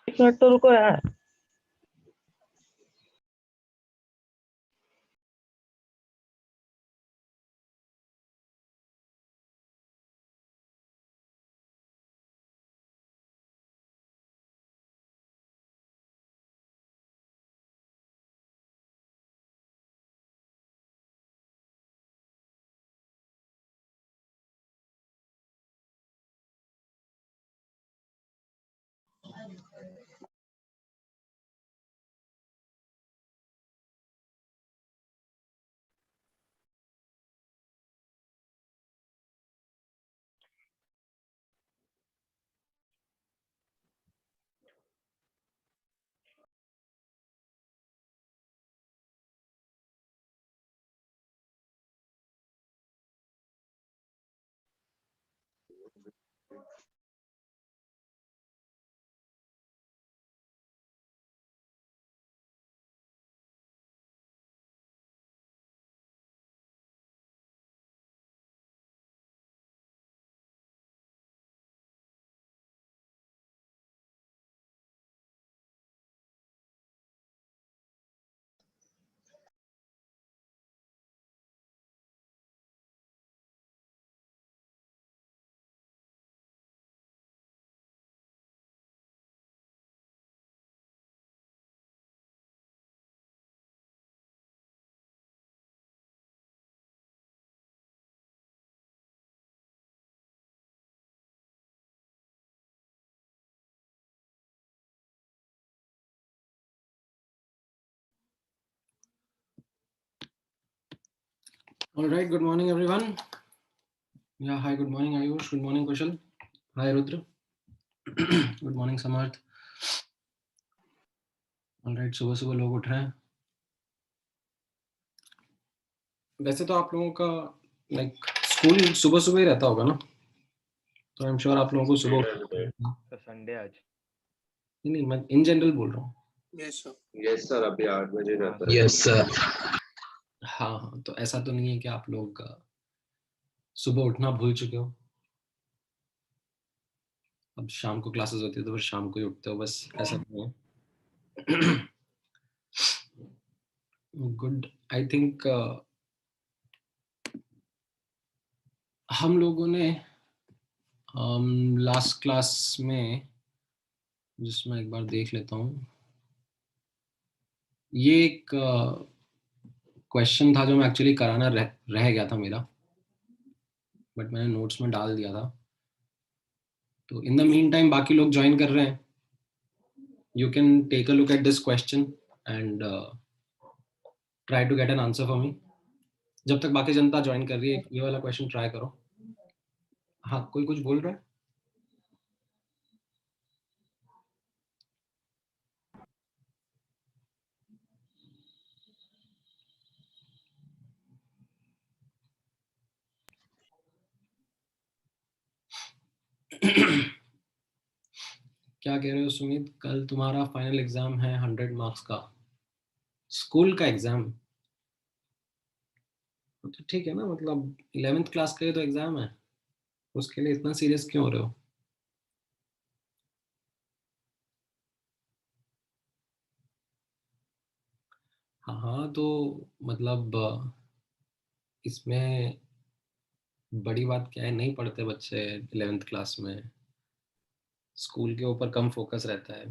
एक मिनट तो रुको यार। All right, good morning, everyone. Yeah, hi, good morning, Ayush. Good morning, Kushal. Hi, Rudra. Good morning, Samarth. All right, सुबह सुबह लोग उठ रहे हैं। वैसे तो आप लोगों का लाइक स्कूल सुबह सुबह ही रहता होगा ना, तो आई एम श्योर आप लोगों को सुबह संडे आज नहीं मैं इन जनरल बोल रहा हूँ। यस सर अभी 8 बजे रहता है। Yes sir. हाँ, तो ऐसा तो नहीं है कि आप लोग सुबह उठना भूल चुके हो। अब शाम को क्लासेस होती है तो फिर शाम को ही उठते हो, बस ऐसा नहीं है। गुड। आई थिंक हम लोगों ने लास्ट क्लास में, जिसमें एक बार देख लेता हूँ, ये एक क्वेश्चन था जो मैं एक्चुअली कराना रह गया था मेरा, बट मैंने नोट्स में डाल दिया था। तो इन द मीन टाइम बाकी लोग ज्वाइन कर रहे हैं, you can take a look at this question and try to get an answer for me. जब तक बाकी जनता ज्वाइन कर रही है, ये वाला क्वेश्चन ट्राई करो। हाँ, कोई कुछ बोल रहा है? क्या कह रहे हो सुमित? कल तुम्हारा फाइनल एग्जाम है 100 मार्क्स का, स्कूल का एग्जाम? तो ठीक है ना, मतलब 11th क्लास का ही तो एग्जाम है, उसके लिए इतना सीरियस क्यों हो रहे हो? हाँ हाँ, तो मतलब इसमें बड़ी बात क्या है, नहीं पढ़ते बच्चे 11th क्लास में, स्कूल के ऊपर कम फोकस रहता है।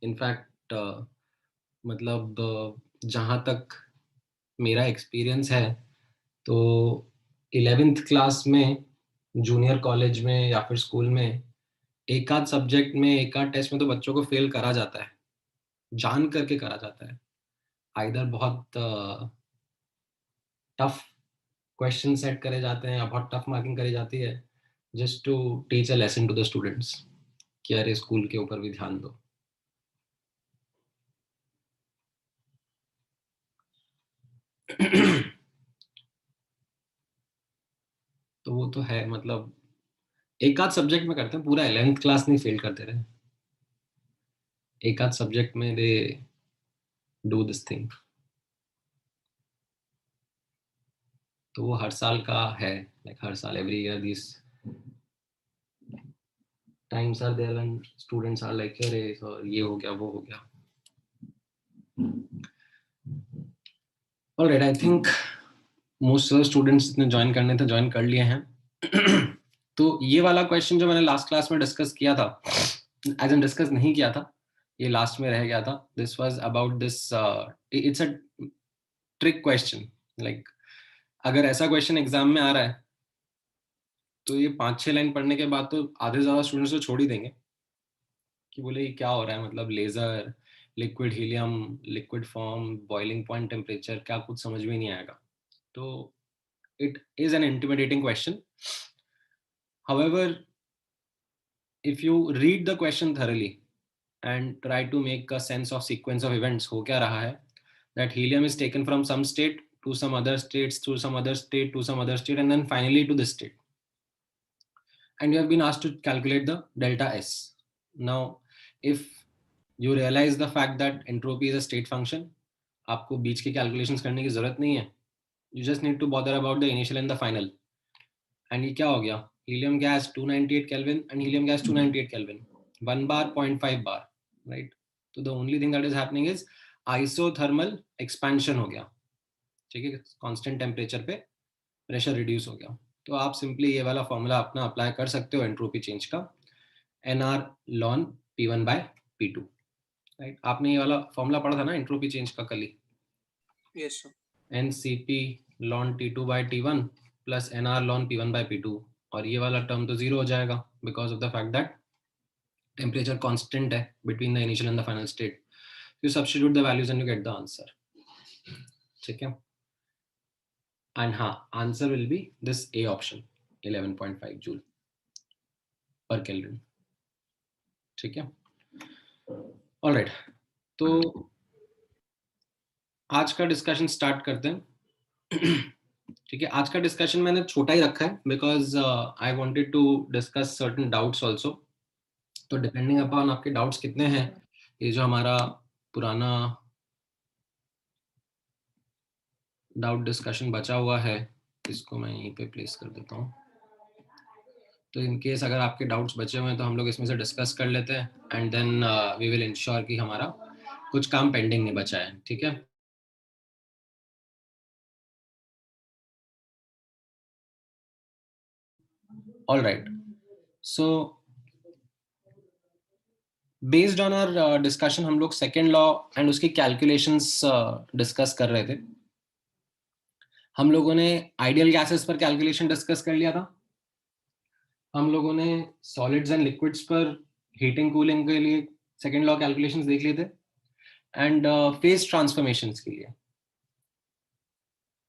इनफैक्ट मतलब जहाँ तक मेरा एक्सपीरियंस है, तो 11th क्लास में जूनियर कॉलेज में या फिर स्कूल में एक आध सब्जेक्ट में, एक आध टेस्ट में तो बच्चों को फेल करा जाता है, जान करके करा जाता है। आइदर बहुत टफ क्वेश्चन सेट करे जाते हैं या बहुत टफ मार्किंग करी जाती है, just to teach a lesson to the students कि अरे स्कूल के ऊपर भी ध्यान दो। तो वो तो है, मतलब एक आध सब्जेक्ट में करते हैं, पूरा 11th क्लास नहीं फेल करते रहे, एक आध सब्जेक्ट में दे डू दिस थिंग। तो वो हर साल का है, लाइक हर साल every year this times are there when students are like अरे सर ये हो गया वो हो गया। Alright, I think most of students ने ज्वाइन करने थे, ज्वाइन कर लिए हैं। तो ये वाला क्वेश्चन जो मैंने लास्ट क्लास में डिस्कस किया था, एज एन डिस्कस नहीं किया था, ये लास्ट में रह गया था। This was about this, it's a trick question. Like अगर ऐसा क्वेश्चन एग्जाम में आ रहा है तो ये 5-6 लाइन पढ़ने के बाद तो आधे से ज्यादा स्टूडेंट्स तो छोड़ ही देंगे कि बोले ये क्या हो रहा है, मतलब laser, liquid helium, liquid form, boiling point temperature, क्या कुछ समझ में नहीं आएगा। तो it is an intimidating question. However, if you read the question thoroughly and try to make a sense of sequence of events, हो क्या रहा है, that helium is taken from some state to some other states to some other state to some other state and then finally to this state, and you have been asked to calculate the delta S. Now if you realize the fact that entropy is a state function, आपको बीच के calculations करने की जरूरत नहीं है, you just need to bother about the initial and the final. And ये क्या हो गया, helium gas 298 kelvin and helium gas 298 kelvin, 1 bar 0.5 bar, right? तो the only thing that is happening is isothermal expansion हो गया, ठीक है, constant temperature पे प्रेशर रिड्यूस हो गया। तो आप सिंपली ये वाला फॉर्मूला अपना अप्लाई कर सकते हो एंट्रोपी चेंज का, NR ln P1 by P2, right? आपने ये वाला फॉर्मूला पढ़ा था ना एंट्रोपी चेंज का कल ही? Yes sir. NCP ln T2 by T1 plus NR ln P1 by P2, और ये वाला टर्म तो जीरो हो जाएगा because of the fact that temperature constant है between the initial and the final state. You substitute the values and you get the answer, ठीक है? And हाँ, answer will be this A option, 11.5 joule per kelvin, ठीक है? Alright, तो आज का discussion start करते हैं। ठीक है, आज का डिस्कशन मैंने छोटा ही रखा है because I wanted to discuss certain doubts also. तो डिपेंडिंग अपॉन आपके डाउट्स कितने हैं, ये जो हमारा पुराना डाउट डिस्कशन बचा हुआ है, इसको मैं यहीं पे प्लेस कर देता हूँ। तो इन केस अगर आपके डाउट्स बचे हुए हैं तो हम लोग इसमें से डिस्कस कर लेते हैं and then we will ensure कि हमारा कुछ काम पेंडिंग नहीं बचा है, ठीक है? All right, so based on our discussion हम लोग सेकेंड लॉ एंड उसकी कैलकुलेशंस डिस्कस कर रहे थे। हम लोगों ने आइडियल गैसेस पर कैलकुलेशन डिस्कस कर लिया था, हम लोगों ने सॉलिड्स एंड लिक्विड्स पर हीटिंग कूलिंग के लिए सेकेंड लॉ कैलकुलेशंस देख लिए थे, एंड फेज ट्रांसफॉर्मेशंस के लिए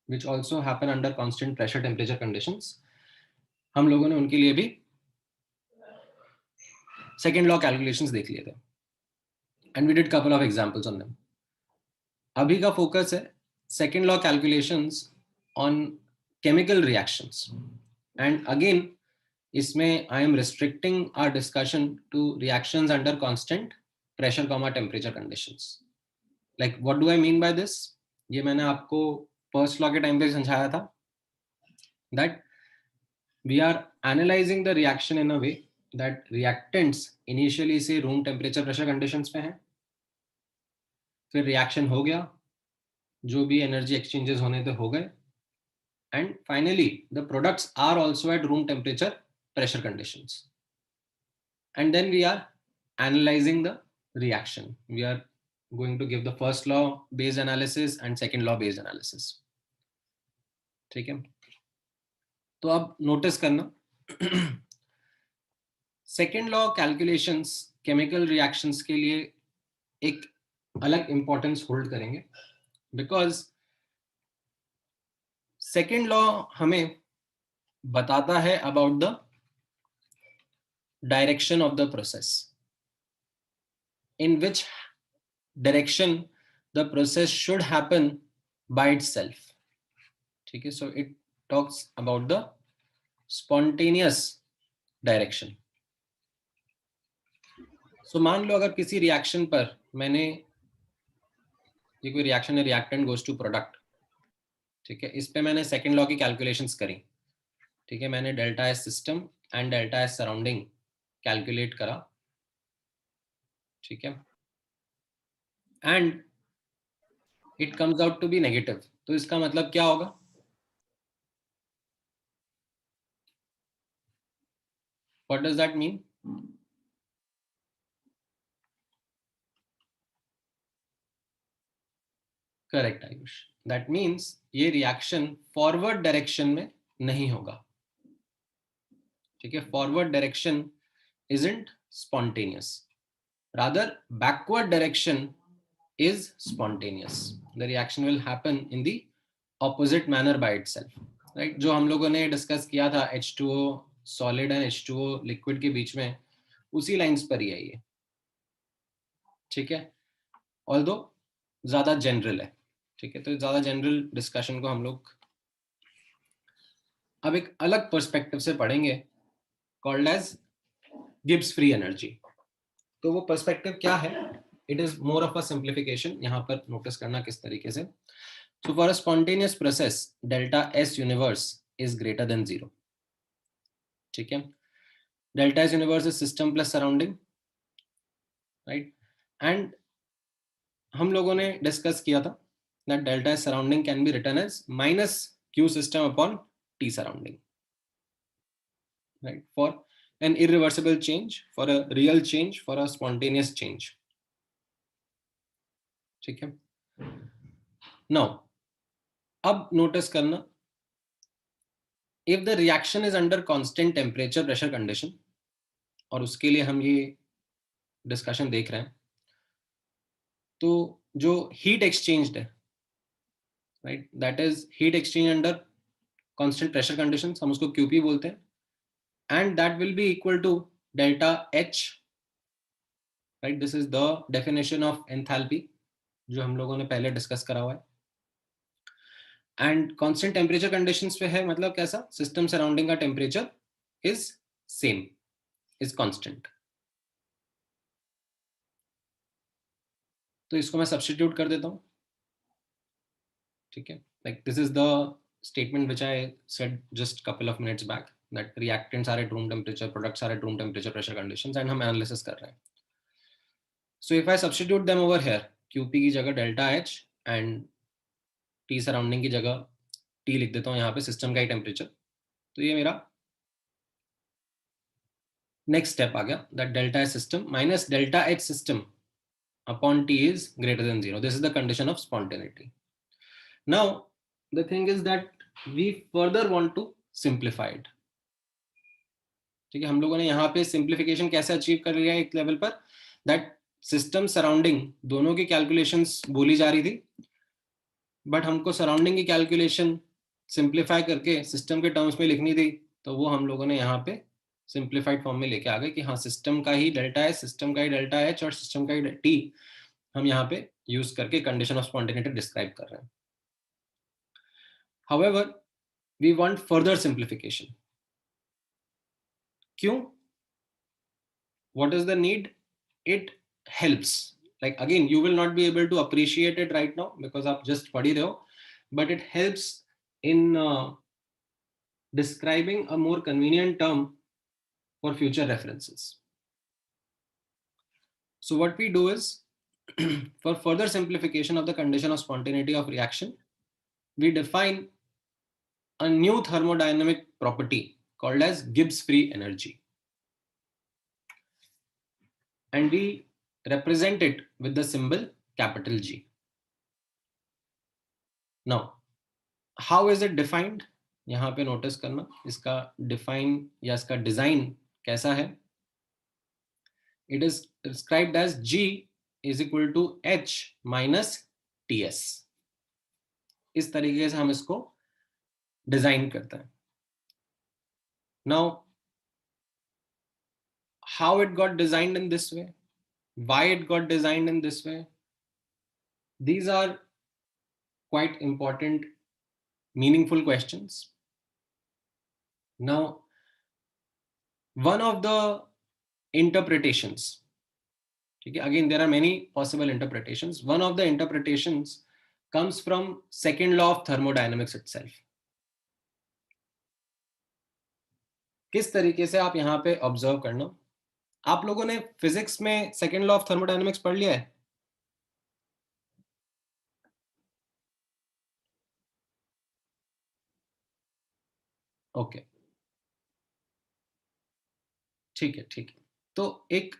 which also happen under constant pressure temperature conditions, हम लोगों ने उनके लिए भी सेकेंड लॉ कैलकुलेशंस देख लिए थे and we did couple of examples on them. अभी का फोकस है second law calculations on chemical reactions, and again इसमें I am restricting our discussion to reactions under constant pressure comma temperature conditions. Like what do I mean by this? ये मैंने आपको first law के time पे समझाया था that we are analyzing the reaction in a way that reactants initially से room temperature pressure conditions पे हैं, फिर reaction हो गया, जो भी energy exchanges होने थे हो गए, and finally the products are also at room temperature pressure conditions, and then we are analyzing the reaction. We are going to give the first law based analysis and second law based analysis. ठीक है, तो अब notice करना second law calculations chemical reactions के लिए एक अलग importance hold करेंगे, बिकॉज सेकेंड लॉ हमें बताता है about the direction of the process, in which direction the process should happen by itself. ठीक है, so it talks about the spontaneous direction. So मान लो अगर किसी रिएक्शन पर मैंने, ये कोई रिएक्शन है, रिएक्टेंट गोज टू प्रोडक्ट, ठीक है, इस पे मैंने सेकेंड लॉ की कैलकुलेशंस करी. ठीक है, मैंने delta S system and delta S surrounding calculate करा. ठीक है, and it comes out to be negative. तो इसका मतलब क्या होगा? What does that mean? Correct Ayush, that means ये रिएक्शन फॉरवर्ड डायरेक्शन में नहीं होगा. ठीक है, forward direction isn't spontaneous, rather backward direction is spontaneous. The reaction will happen in the opposite manner by itself, right? जो हम लोगों ने डिस्कस किया था H2O solid and H2O liquid के बीच में, उसी लाइंस पर ही है ये. ठीक है, ऑल्दो ज्यादा जनरल है. ठीक है, तो ज्यादा जनरल डिस्कशन को हम लोग अब एक अलग पर्सपेक्टिव से पढ़ेंगे, called as Gibbs free energy. तो वो पर्सपेक्टिव क्या है? It is more of a simplification. यहाँ पर नोटिस करना किस तरीके से. So for a spontaneous process delta S universe is greater than 0. ठीक है, delta S universe is system plus surrounding, right? And हम लोगों ने डिस्कस किया था that delta S surrounding can be written as minus Q system upon T surrounding, right? For an irreversible change, for a real change, for a spontaneous change. ठीक है, now अब notice करना, if the reaction is under constant temperature pressure condition, और उसके लिए हम ये discussion देख रहे हैं, तो जो हीट एक्सचेंज्ड है, right, that is heat exchange under constant pressure conditions, हम उसको QP बोलते हैं, and that will be equal to delta H, right? This is the definition of enthalpy जो हम लोगों ने पहले डिस्कस करा हुआ है. एंड कांस्टेंट टेम्परेचर कंडीशंस पे है, मतलब कैसा? सिस्टम सराउंडिंग का temperature is same, is constant. तो इसको मैं सब्स्टिट्यूट कर देता हूं. ठीक है, like this is the statement which I said just couple of minutes back, that reactants are at room temperature, products are at room temperature pressure conditions, and हम analysis कर रहे हैं. So if I substitute them over here, QP की जगह delta H and T surrounding की जगह T लिख देता हूँ यहाँ पे, सिस्टम का ही टेम्परेचर. तो ये मेरा नेक्स्ट स्टेप आ गया, that delta H system minus delta H system upon T is greater than 0. This is the condition of spontaneity. Now the thing is that we further want to simplify it. ठीक है, हम लोगों ने यहाँ पे simplification कैसे achieve कर लिया एक लेवल पर, दैट सिस्टम सराउंडिंग दोनों की कैलकुलेशंस बोली जा रही थी, बट हमको सराउंडिंग की कैलकुलेशन सिंप्लीफाई करके सिस्टम के टर्म्स में लिखनी थी. तो वो हम लोगों ने यहाँ पे सिंप्लीफाइड फॉर्म में लेके आ गए कि हाँ, सिस्टम का ही डेल्टा एच, सिस्टम का ही डेल्टा एच और सिस्टम का ही टी हम यहाँ पे यूज करके कंडीशन ऑफ स्पॉन्टेनिटी डिस्क्राइब कर रहे हैं. However, we want further simplification. क्यों? What is the need? It helps. Like again, you will not be able to appreciate it right now because आप just पढ़ ही रहे हो, but it helps in describing a more convenient term for future references. So what we do is, for further simplification of the condition of spontaneity of reaction, we define a new thermodynamic property called as Gibbs free energy. And we represent it with the symbol capital G. Now, how is it defined? यहाँ पे notice करना इसका define या इसका design कैसा है. It is described as G is equal to H minus TS. इस तरीके से हम इसको डिजाइन करते हैं. Now, how it got designed in this way, why it got designed in this way, these are quite important, meaningful questions. Now, one of the interpretations, okay, again there are many possible interpretations. One of the interpretations comes from second law of thermodynamics itself. किस तरीके से आप यहाँ पे observe करना. आप लोगों ने फिजिक्स में सेकेंड लॉ ऑफ थर्मोडायनेमिक्स पढ़ लिया है? ओके, ठीक है ठीक है. तो एक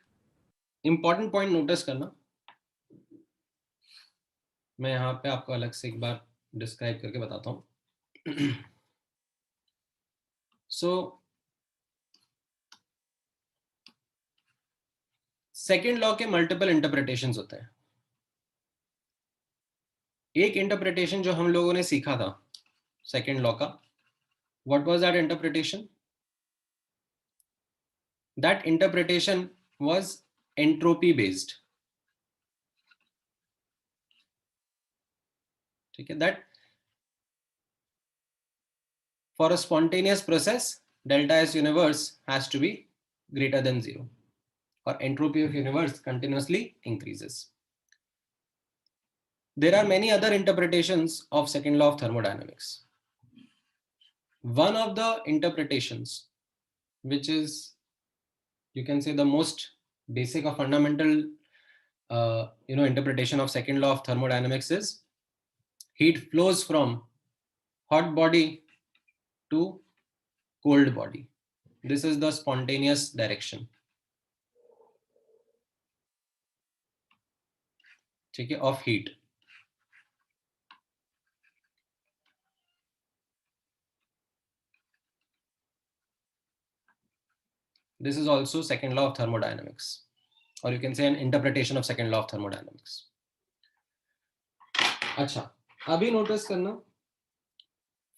इंपॉर्टेंट पॉइंट नोटिस करना, मैं यहाँ पे आपको अलग से एक बार डिस्क्राइब करके बताता हूँ. सो सेकेंड लॉ के मल्टीपल इंटरप्रिटेशंस होते हैं. एक इंटरप्रिटेशन जो हम लोगों ने सीखा था सेकेंड लॉ का, what was that interpretation? That interpretation was entropy based. ठीक है, that for a spontaneous process, delta S universe has to be greater than 0, or entropy of universe continuously increases. There are many other interpretations of second law of thermodynamics. One of the interpretations, which is, you can say, the most basic or fundamental interpretation of second law of thermodynamics is heat flows from hot body to cold body. This is the spontaneous direction. ठीक है, of heat. This is also second law of thermodynamics, or you can say an interpretation of second law of thermodynamics. अच्छा, अभी notice करना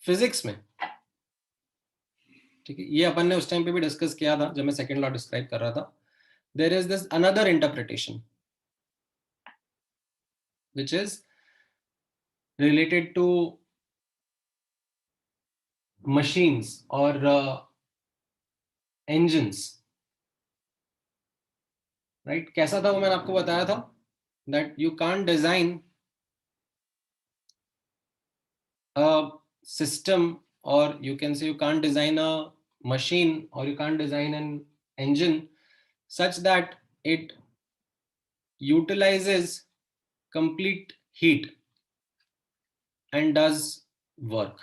physics में, ठीक है, ये अपन ने उस टाइम पे भी डिस्कस किया था जब मैं सेकंड लॉ डिस्क्राइब कर रहा था. There is this another interpretation which is related to machines or engines, right? कैसा था वो मैंने आपको बताया था, that you can't design a system, or you can say you can't design a machine, or you can't design an engine such that it utilizes complete heat and does work.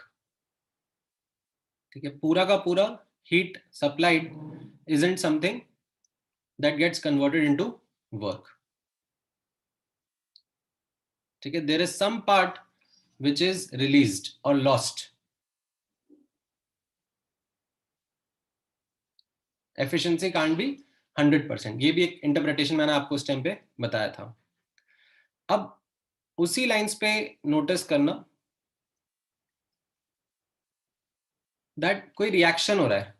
ठीक है, पूरा का पूरा heat supplied isn't something that gets converted into work. ठीक है, there is some part which is released or lost. Efficiency can't be 100%. ये भी एक इंटरप्रिटेशन मैंने आपको उस टाइम पे बताया था. अब उसी लाइंस पे नोटिस करना दैट कोई रिएक्शन हो रहा है.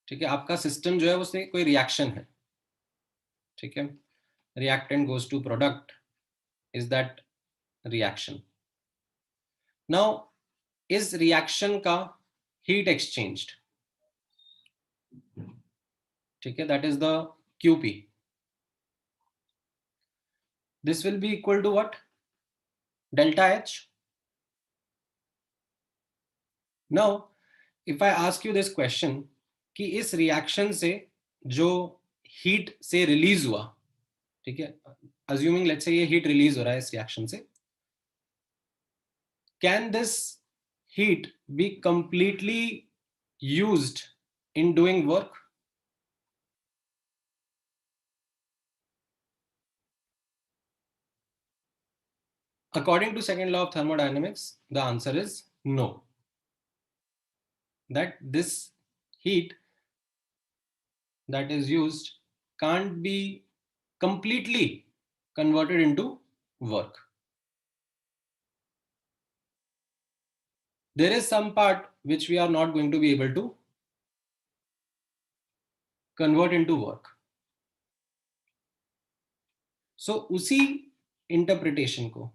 ठीक है, आपका सिस्टम जो है उसमें कोई रिएक्शन है. ठीक है, reactant goes to product, is that reaction. Now इस रिएक्शन का हीट एक्सचेंज्ड. ठीक है, that is the QP. This will be equal to what? Delta H. Now if I ask you this question कि इस reaction से जो heat से release हुआ, ठीक है, assuming let's say ये हीट रिलीज हो रहा है इस रिएक्शन से, can this heat be completely used in doing work? According to second law of thermodynamics, the answer is no. That this heat that is used can't be completely converted into work. There is some part which we are not going to be able to convert into work. So उसी interpretation को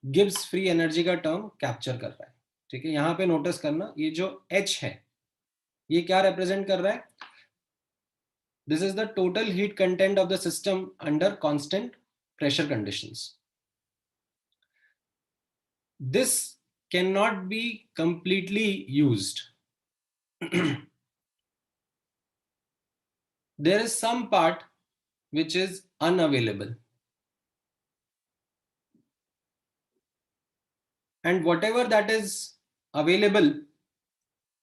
Gibbs free energy का term capture कर रहा है, ठीक है। यहां पे नोटिस करना, ये जो H है ये क्या रिप्रेजेंट कर रहा है? This is the total heat content of the system under constant pressure conditions. This cannot be completely used. There is some part which is unavailable, and whatever that is available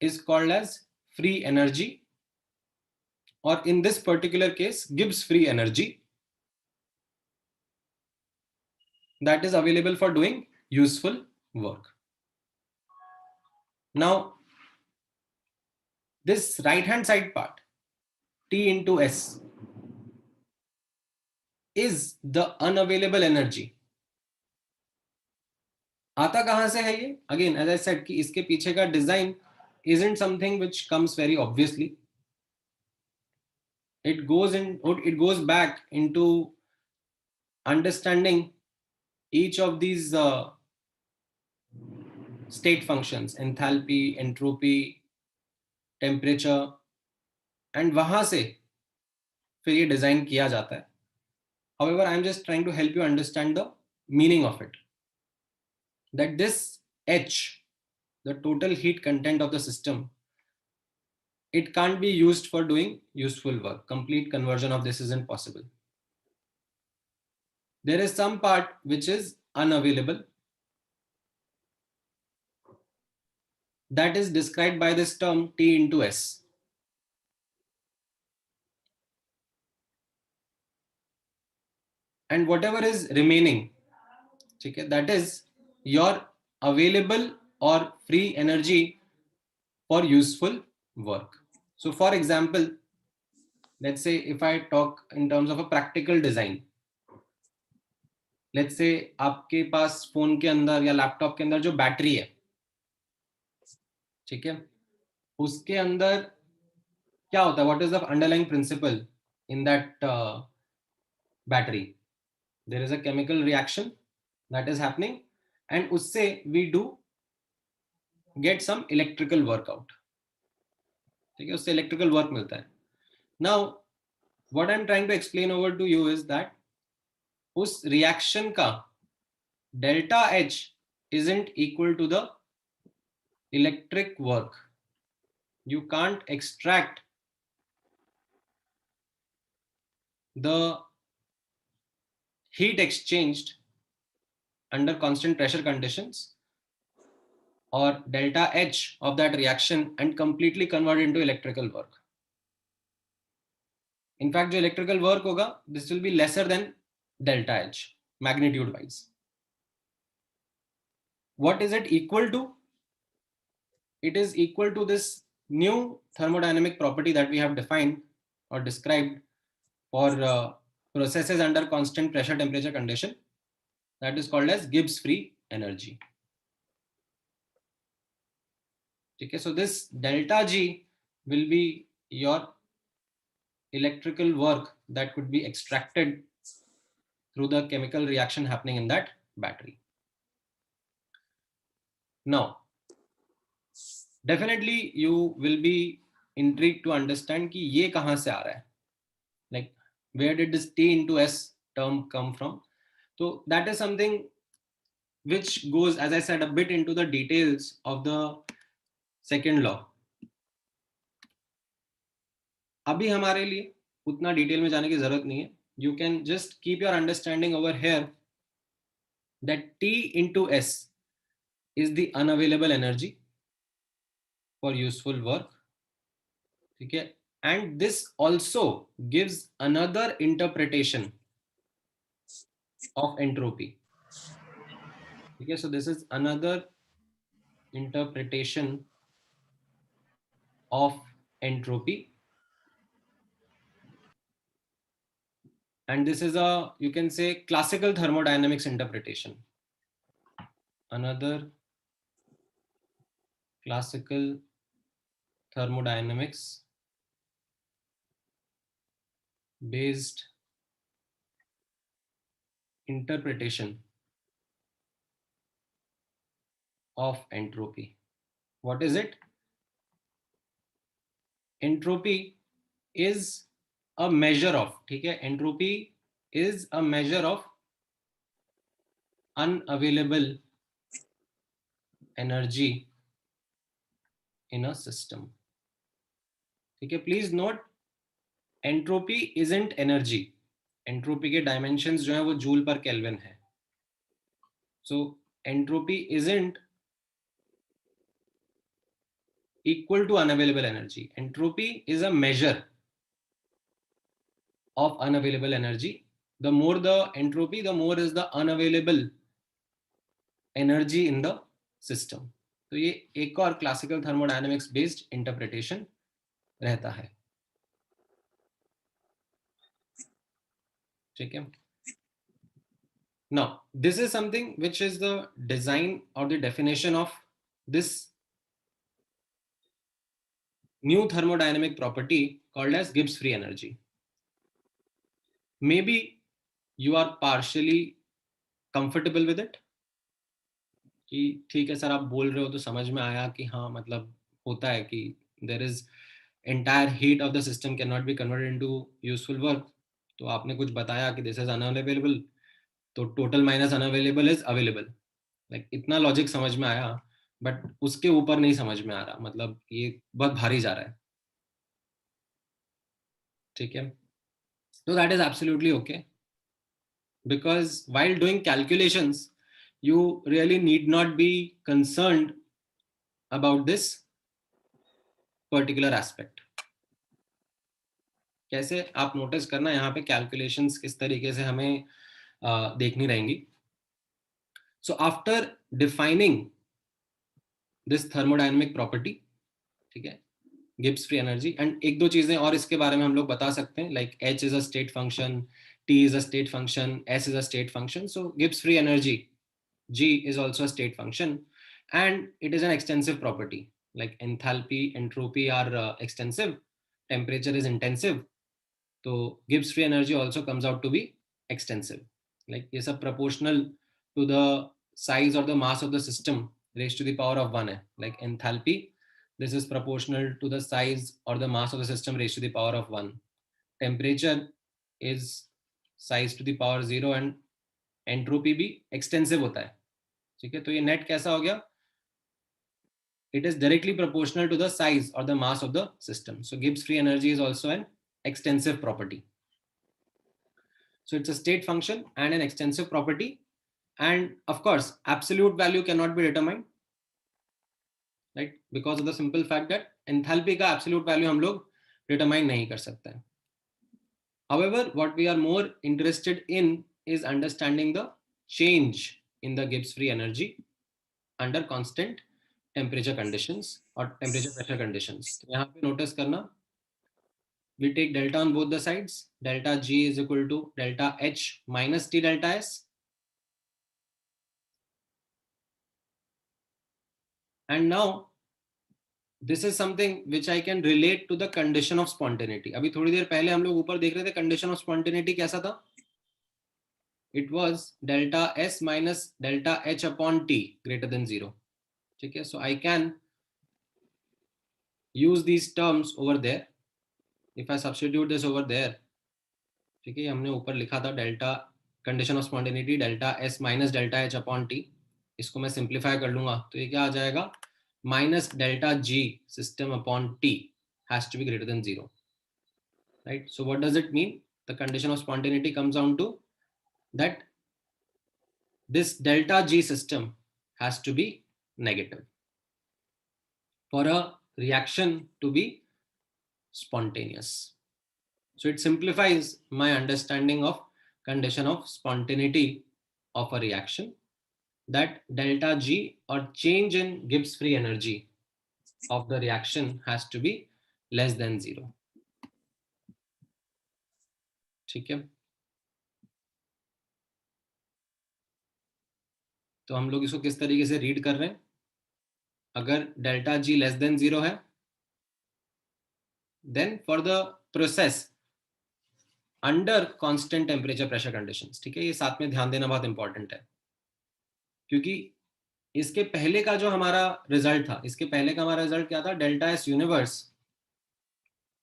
is called as free energy, or in this particular case Gibbs free energy, that is available for doing useful work. Now this right hand side part, T into S, is the unavailable energy. आता कहां से है ये? Again, as I said कि इसके पीछे का design isn't something which comes very obviously. It goes back into understanding each of these state functions, enthalpy, entropy, temperature, and वहां से फिर ये डिजाइन किया जाता है. However, I am just trying to help you understand the meaning of it. That this H, the total heat content of the system, it can't be used for doing useful work. Complete conversion of this isn't possible. There is some part which is unavailable. That is described by this term T into S. And whatever is remaining, okay, that is your available or free energy for useful work. So for example, let's say if I talk in terms of a practical design, let's say आपके पास phone के अंदर या laptop के अंदर जो battery है, ठीक है, उसके अंदर क्या होता है? What is the underlying principle in that battery? There is a chemical reaction that is happening, and उससे we do get some electrical workout, ठीक है, उससे इलेक्ट्रिकल वर्क मिलता है. Now what I am trying to explain over to you is that उस reaction का delta H isn't equal to the electric work. You can't extract the heat exchanged under constant pressure conditions or delta H of that reaction and completely convert into electrical work. In fact, जो electrical work होगा, this will be lesser than delta H magnitude wise. What is it equal to? It is equal to this new thermodynamic property that we have defined or described for processes under constant pressure temperature condition, that is called as Gibbs free energy. Okay, so this delta G will be your electrical work that could be extracted through the chemical reaction happening in that battery. Now, definitely you will be intrigued to understand कि ये कहाँ से आ रहा है, like where did this T into S term come from. So that is something which goes, as I said, a bit into the details of the second law. अभी हमारे लिए उतना डिटेल में जाने की जरूरत नहीं है. You can just keep your understanding over here that T into S is the unavailable energy for useful work. ठीक है, and this also gives another interpretation of entropy. ठीक है, so this is another interpretation of entropy, and this is a, you can say, classical thermodynamics interpretation. Another classical thermodynamics based interpretation of entropy. What is it? Entropy is a measure of, ठीक है, entropy is a measure of unavailable energy in a system. ठीक है, please note, entropy isn't energy. entropy के dimensions जो है वो joule per kelvin है. So entropy isn't equal to unavailable energy. Entropy is a measure of unavailable energy. The more the entropy, the more is the unavailable energy in the system. तो ये एक और classical thermodynamics based interpretation रहता है. ठीक है. Now this is something which is the design or the definition of this new thermodynamic property called as Gibbs free energy. Maybe you are partially comfortable with it, कि ठीक है sir आप बोल रहे हो तो समझ में आया कि हाँ मतलब होता है कि there is entire heat of the system can not be converted into useful work. तो आपने कुछ बताया कि दिस इज अनअवेलेबल, तो total minus unavailable is available. Like इतना लॉजिक समझ में आया, बट उसके ऊपर नहीं समझ में आ रहा, मतलब ये बहुत भारी जा रहा है. ठीक है, तो that is absolutely okay, because while doing calculations you really need not be concerned about this particular aspect. कैसे आप नोटिस करना यहाँ पे कैलकुलेशंस किस तरीके से हमें देखनी रहेंगी. So after defining this thermodynamic property, ठीक है, गिब्स फ्री एनर्जी, एंड एक दो चीजें और इसके बारे में हम लोग बता सकते हैं, like H is a state function, T is a state function, S is a state function. So Gibbs free energy, G, is also a state function, and it is an extensive property. Like enthalpy, entropy are extensive, temperature is intensive. So Gibbs free energy also comes out to be extensive. Like ये सब proportional to the size or the mass of the system raised to the power of 1 है. Like enthalpy, this is proportional to the size or the mass of the system raised to the power of 1. Temperature is size to the power 0, and entropy भी extensive होता है. ठीक है, तो ये net कैसा हो गया? It is directly proportional to the size or the mass of the system. So Gibbs free energy is also an extensive property. So it's a state function and an extensive property, and of course absolute value cannot be determined, right? Because of the simple fact that enthalpy का absolute value हम लोग determine नहीं कर सकते हैं. However, what we are more interested in is understanding the change in the Gibbs free energy under constant temperature conditions or temperature pressure conditions. तो यहाँ पे notice करना, we take delta on both the sides. Delta G is equal to delta H minus T delta S. And now this is something which I can relate to the condition of spontaneity. अभी थोड़ी देर पहले हम लोग ऊपर देख रहे थे condition of spontaneity कैसा था? It was delta S minus delta H upon T greater than 0. ठीक है, so I can use these terms over there. If I substitute this over there, ठीक है, हमने ऊपर लिखा था delta condition of spontaneity delta S minus delta H upon T, इसको मैं सिंप्लीफाई कर लूंगा तो ये क्या आ जाएगा, minus delta G system upon T has to be greater than 0, right? So what does it mean? The condition of spontaneity comes down to that this delta G system has to be negative for a reaction to be spontaneous. So it simplifies my understanding of condition of spontaneity of a reaction, that delta G or change in Gibbs free energy of the reaction has to be less than 0. ठीक है, तो हम लोग इसको किस तरीके से read कर रहे हैं, अगर डेल्टा जी लेस देन 0 है, then for the process under constant temperature pressure conditions, ठीक है, ये साथ में ध्यान देना बहुत इंपॉर्टेंट है, क्योंकि इसके पहले का जो हमारा रिजल्ट था, इसके पहले का हमारा रिजल्ट क्या था, delta S universe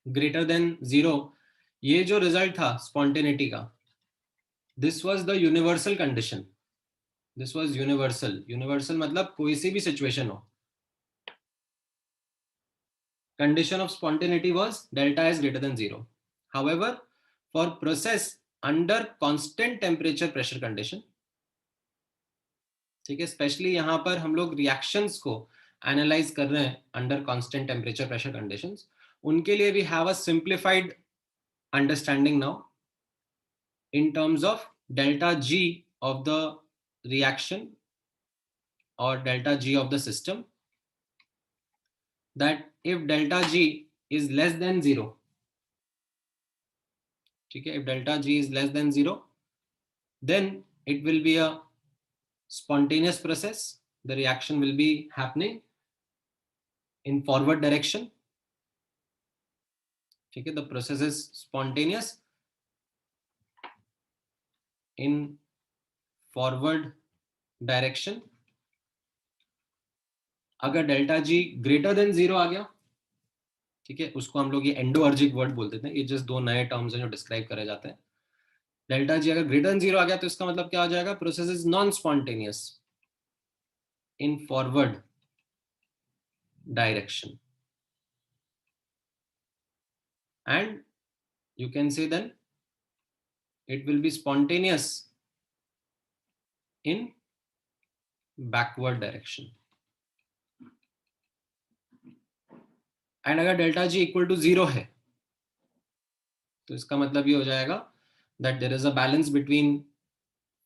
greater than 0, ये जो रिजल्ट था स्पॉन्टेनिटी का, this was the universal condition, this was universal, universal मतलब कोई सी भी सिचुएशन हो, condition of spontaneity was delta S greater than 0. However, for process under constant temperature pressure condition, ठीक है, स्पेशली यहां पर हम लोग रिएक्शंस को एनालाइज कर रहे हैं under constant temperature pressure conditions, उनके लिए we have a simplified understanding now in terms of delta G of the reaction और delta G of the system, that if delta G is less than 0, ठीक है, if delta G is less than 0, then it will be a spontaneous process, the reaction will be happening in forward direction, ठीक है, the process is spontaneous in forward direction. अगर delta G greater than 0 आ गया, ठीक है, उसको हम लोग ये एंडोअर्जिक वर्ड बोलते थे, ये जस्ट दो नए टर्म्स हैं जो डिस्क्राइब करे जाते हैं, डेल्टा जी अगर ग्रेटर देन 0 आ गया तो इसका मतलब क्या हो जाएगा, process is non spontaneous in forward direction, and you can say then it will be spontaneous in backward direction. and अगर डेल्टा जी इक्वल टू 0 है तो इसका मतलब ये हो जाएगा that there is a balance between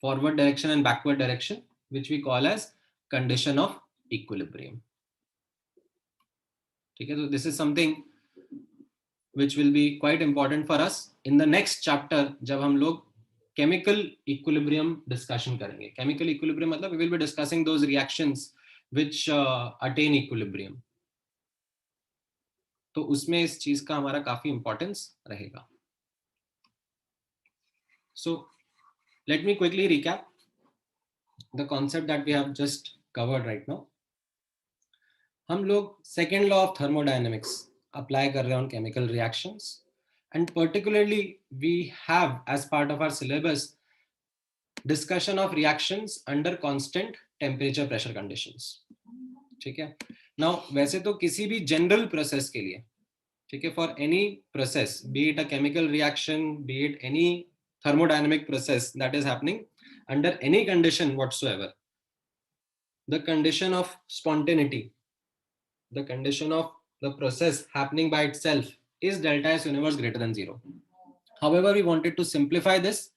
forward direction and backward direction, which we call as condition of equilibrium. ठीक है, तो this is something which will be quite important for us in the next chapter, जब हम लोग chemical equilibrium discussion करेंगे. Chemical equilibrium मतलब we will be discussing those reactions which attain equilibrium. तो उसमें इस चीज का हमारा काफी इंपॉर्टेंस रहेगा. So let me quickly recap the concept that we have just covered right now. हम लोग second law of thermodynamics apply कर रहे हैं on chemical reactions, and particularly we have as part of our syllabus discussion of reactions under constant temperature pressure conditions. ठीक है, now वैसे तो किसी भी general process के लिए, ठीक है, for any process, be it a chemical reaction, be it any thermodynamic process that is happening under any condition whatsoever, the condition of spontaneity, the condition of the process happening by itself is delta S universe greater than 0. However, we wanted to simplify this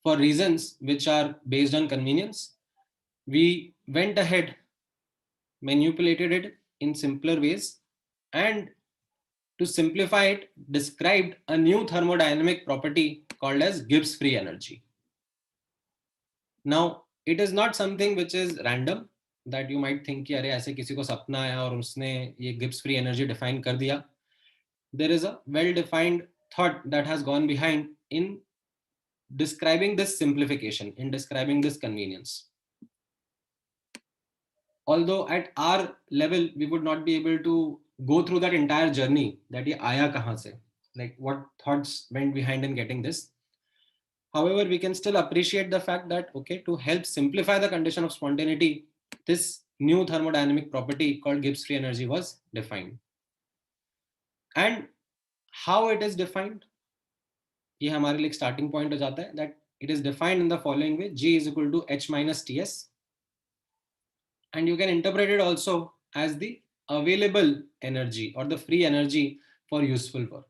for reasons which are based on convenience. We went ahead, manipulated it in simpler ways, and to simplify it, described a new thermodynamic property called as Gibbs free energy. Now, it is not something which is random, that you might think कि अरे ऐसे किसी को सपना आया और उसने ये Gibbs free energy define कर दिया. There is a well-defined thought that has gone behind in describing this simplification, in describing this convenience. Although at our level, we would not be able to go through that entire journey that ये आया कहाँ से, like what thoughts went behind in getting this. However, we can still appreciate the fact that, okay, to help simplify the condition of spontaneity, this new thermodynamic property called Gibbs free energy was defined. And how it is defined, ये हमारे लिए starting point हो जाता है, that it is defined in the following way: G is equal to H minus Ts, and you can interpret it also as the available energy or the free energy for useful work.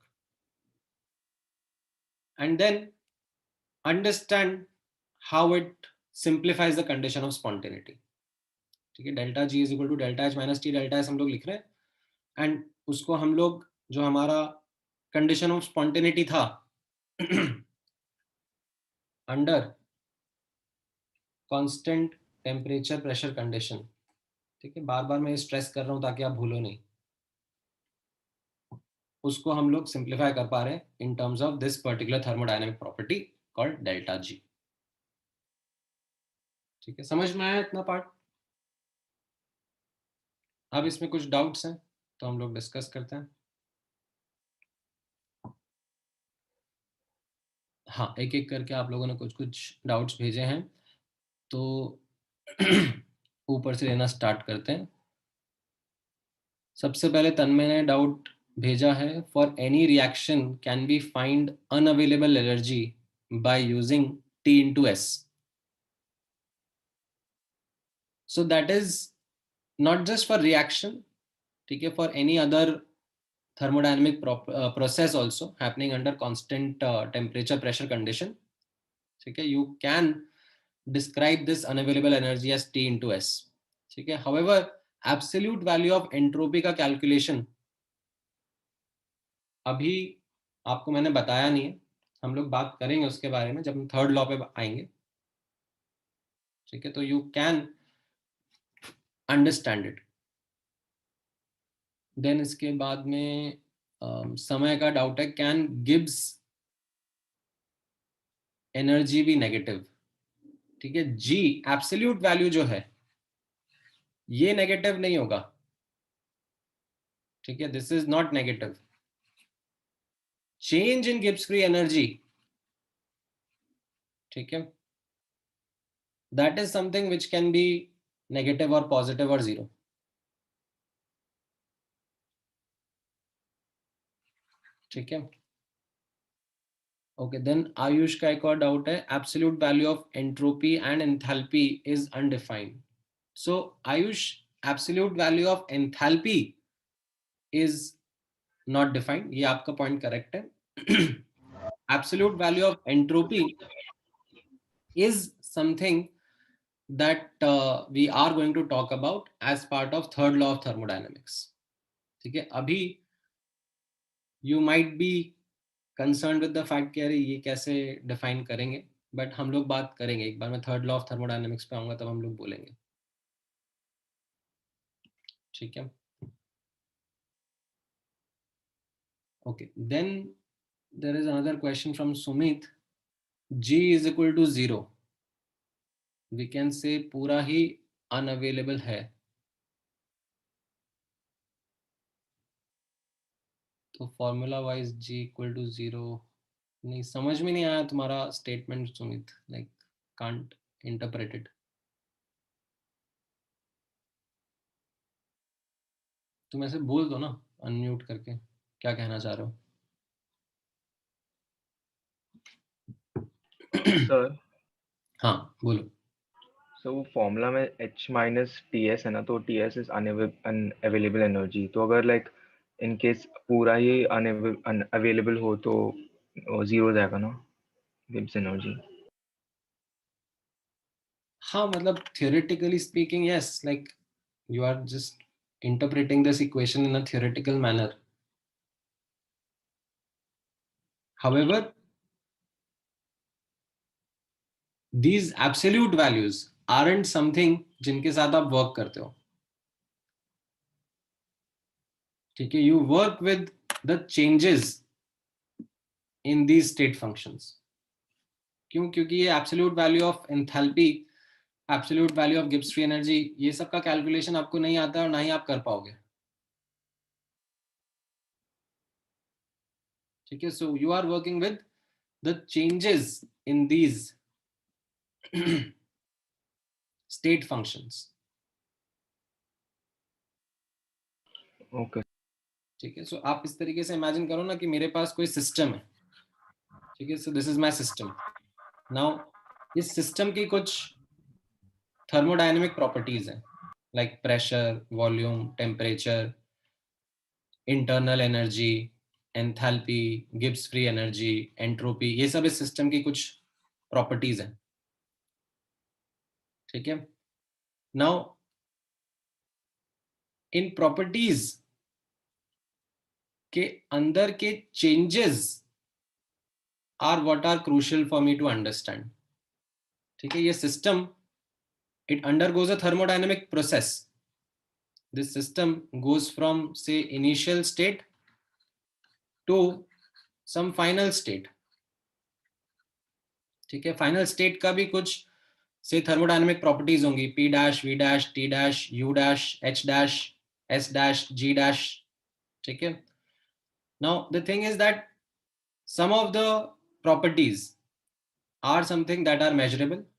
And then understand how it simplifies the condition of spontaneity. ठीक है, delta G is equal to delta H minus T delta S हम लोग लिख रहे हैं, and उसको हम लोग जो हमारा कंडीशन ऑफ स्पॉन्टेनिटी था under constant temperature pressure condition, ठीक है, बार बार मैं स्ट्रेस कर रहा हूं ताकि आप भूलो नहीं, उसको हम लोग सिंप्लीफाई कर पा रहे हैं in terms of this particular thermodynamic property called delta G. ठीक है, समझ में आया इतना पार्ट? अब इसमें कुछ डाउट्स हैं तो हम लोग डिस्कस करते हैं. हाँ, एक एक करके आप लोगों ने कुछ कुछ डाउट्स भेजे हैं, तो ऊपर से लेना स्टार्ट करते हैं. सबसे पहले तन्मय ने डाउट भेजा है, for any reaction can be find unavailable energy by using T into S. So that is not just for reaction, ठीक है, for any other thermodynamic process also happening under constant temperature pressure condition, ठीक है, you can describe this unavailable energy as T into S. ठीक है, however absolute value of entropy का calculation अभी आपको मैंने बताया नहीं है, हम लोग बात करेंगे उसके बारे में जब हम थर्ड लॉ पे आएंगे. ठीक है, तो you can understand it. Then इसके बाद में समय का डाउट है, कैन गिब्स एनर्जी भी नेगेटिव. ठीक है, जी एब्सोल्यूट वैल्यू जो है ये नेगेटिव नहीं होगा. ठीक है, this is not negative. Change in Gibbs free energy, ठीक है, that is something which can be negative और पॉजिटिव और जीरो. ठीक है, ओके. देन आयुष का एक और डाउट है, absolute value of entropy and enthalpy is undefined. So Ayush, absolute value of enthalpy is not defined, ये आपका पॉइंट करेक्ट है. Absolute value of entropy is something that we are going to talk about as part of third law of thermodynamics. ठीक है, अभी you might be concerned with the fact कि अरे ये कैसे define करेंगे, but हम लोग बात करेंगे एक बार. मैं third law of thermodynamics पे आऊंगा तब हम लोग बोलेंगे. ठीक है, okay. Then there is another question from Sumit. G is equal to 0. We can say पूरा ही unavailable है, तो formula wise G equal to 0. नहीं, समझ में नहीं आया तुम्हारा statement Sumit, like can't interpret it. तुम ऐसे बोल दो ना अनम्यूट करके क्या कहना चाह रहे हो. सर हाँ बोलो. सर वो फॉर्मूला में H माइनस टी एस है ना, तो T S is unavailable energy. तो अगर लाइक इन केस पूरा ही अनअवेलेबल हो तो जीरो जाएगा ना गिब्स एनर्जी. हाँ, मतलब theoretically speaking, yes, like you are just interpreting this equation in a theoretical manner. However, these absolute values aren't something जिनके साथ आप वर्क करते हो. ठीक है, you work with the changes in these state functions. क्यों? क्योंकि ये absolute value of enthalpy, absolute value of Gibbs free energy, ये सब का कैलकुलेशन आपको नहीं आता है और ना ही आप कर पाओगे. ठीक है. So you are working with the changes in these state functions. Okay. ठीक है. So आप इस तरीके से इमेजिन करो ना कि मेरे पास कोई सिस्टम है. ठीक है. So this is my system. Now इस सिस्टम की कुछ थर्मोडायनेमिक प्रॉपर्टीज हैं, like pressure, volume, temperature, internal energy, enthalpy, Gibbs free energy, entropy. ये सब इस सिस्टम की कुछ प्रॉपर्टीज हैं. ठीक है. नाउ इन प्रॉपर्टीज के अंदर के changes are what are crucial for me to understand. ठीक है. ये system, it undergoes a thermodynamic process. This system goes from, say, initial state to some final state. ठीक है. फाइनल स्टेट का भी कुछ से थर्मोडायनेमिक प्रॉपर्टीज होंगी, P dash, V dash, T dash, U dash, H dash, S dash, G dash. ठीक है. Now the thing is that some of the properties are something that are measurable.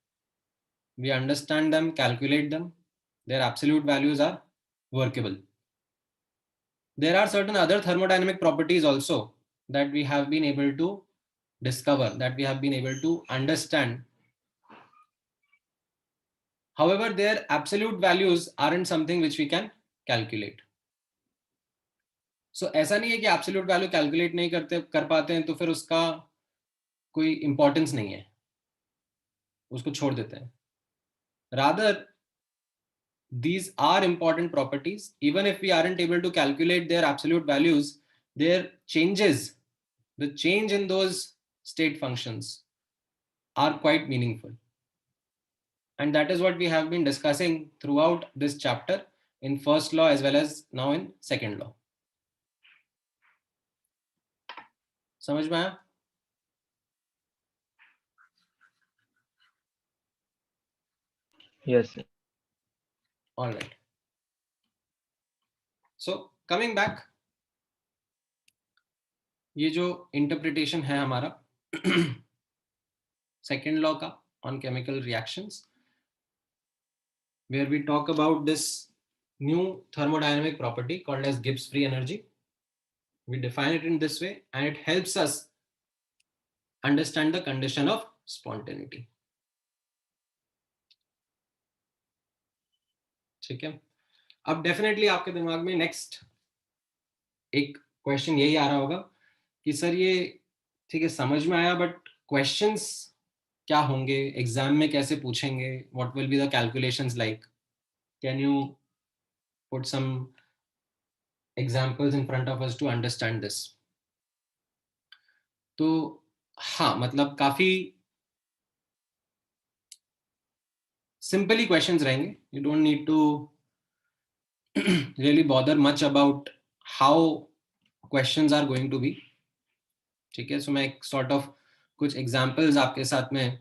We understand them, calculate them. Their absolute values are workable. There are certain other thermodynamic properties also that we have been able to discover, that we have been able to understand. However, their absolute values aren't something which we can calculate. So ऐसा नहीं है कि absolute value calculate नहीं कर पाते हैं तो फिर उसका कोई importance नहीं है, उसको छोड़ देते हैं. Rather, these are important properties. Even if we aren't able to calculate their absolute values, their changes, the change in those state functions are quite meaningful. And that is what we have been discussing throughout this chapter in first law as well as now in second law. समझ में आया? Yes. All right. So coming back, ये जो interpretation है हमारा second law का on chemical reactions, where we talk about this new thermodynamic property called as Gibbs free energy. We define it in this way and it helps us understand the condition of spontaneity. ठीक है. अब definitely आपके दिमाग में next एक question यही आ रहा होगा कि सर ये ठीक है समझ में आया, बट क्वेश्चंस क्या होंगे एग्जाम में, कैसे पूछेंगे, what will be the calculations like, can you put some examples in front of us to understand this. तो हाँ, मतलब काफी सिंपली क्वेश्चंस रहेंगे. You don't need to really bother much about how questions are going to be. ठीक है. So मैं एक sort of कुछ examples आपके साथ में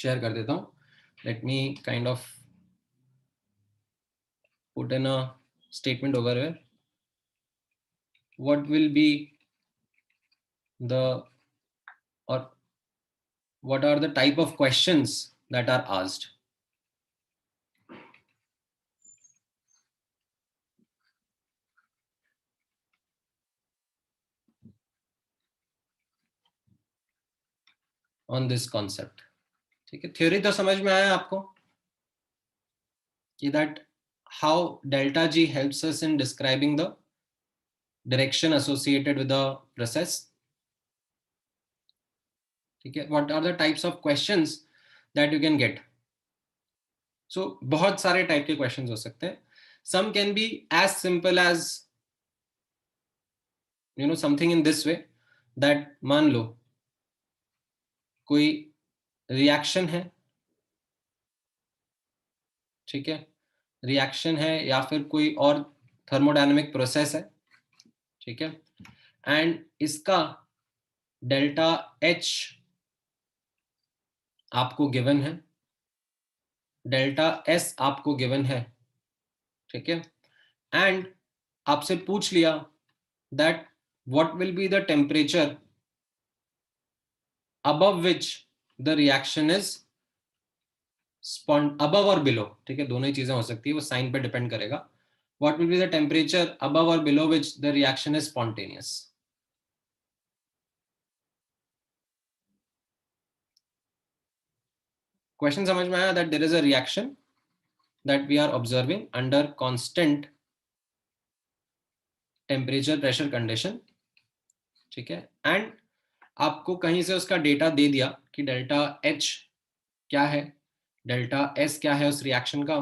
share कर देता हूँ. Let me kind of put in a statement over here. What will be the, or what are the type of questions that are asked? On this concept. ठीक है. Theory तो समझ में आया आपको कि that how delta G helps us in describing the direction associated with the process. ठीक है. What are the types of questions that you can get? So बहुत सारे टाइप के questions हो सकते हैं. Some can be as simple as something in this way, that मान लो कोई रिएक्शन है, ठीक है, रिएक्शन है या फिर कोई और थर्मोडायनेमिक प्रोसेस है, ठीक है, एंड इसका डेल्टा H आपको गिवन है, डेल्टा S आपको गिवन है, ठीक है, एंड आपसे पूछ लिया that what will be the temperature above which the reaction is above or below, ठीक है, दोनों ही चीजें हो सकती है, वो साइन पे डिपेंड करेगा. What will be the temperature above or below which the reaction is spontaneous? Question समझ में आया that there is a reaction that we are observing under constant temperature pressure condition, ठीक है, एंड आपको कहीं से उसका डेटा दे दिया कि डेल्टा एच क्या है, डेल्टा एस क्या है उस रिएक्शन का,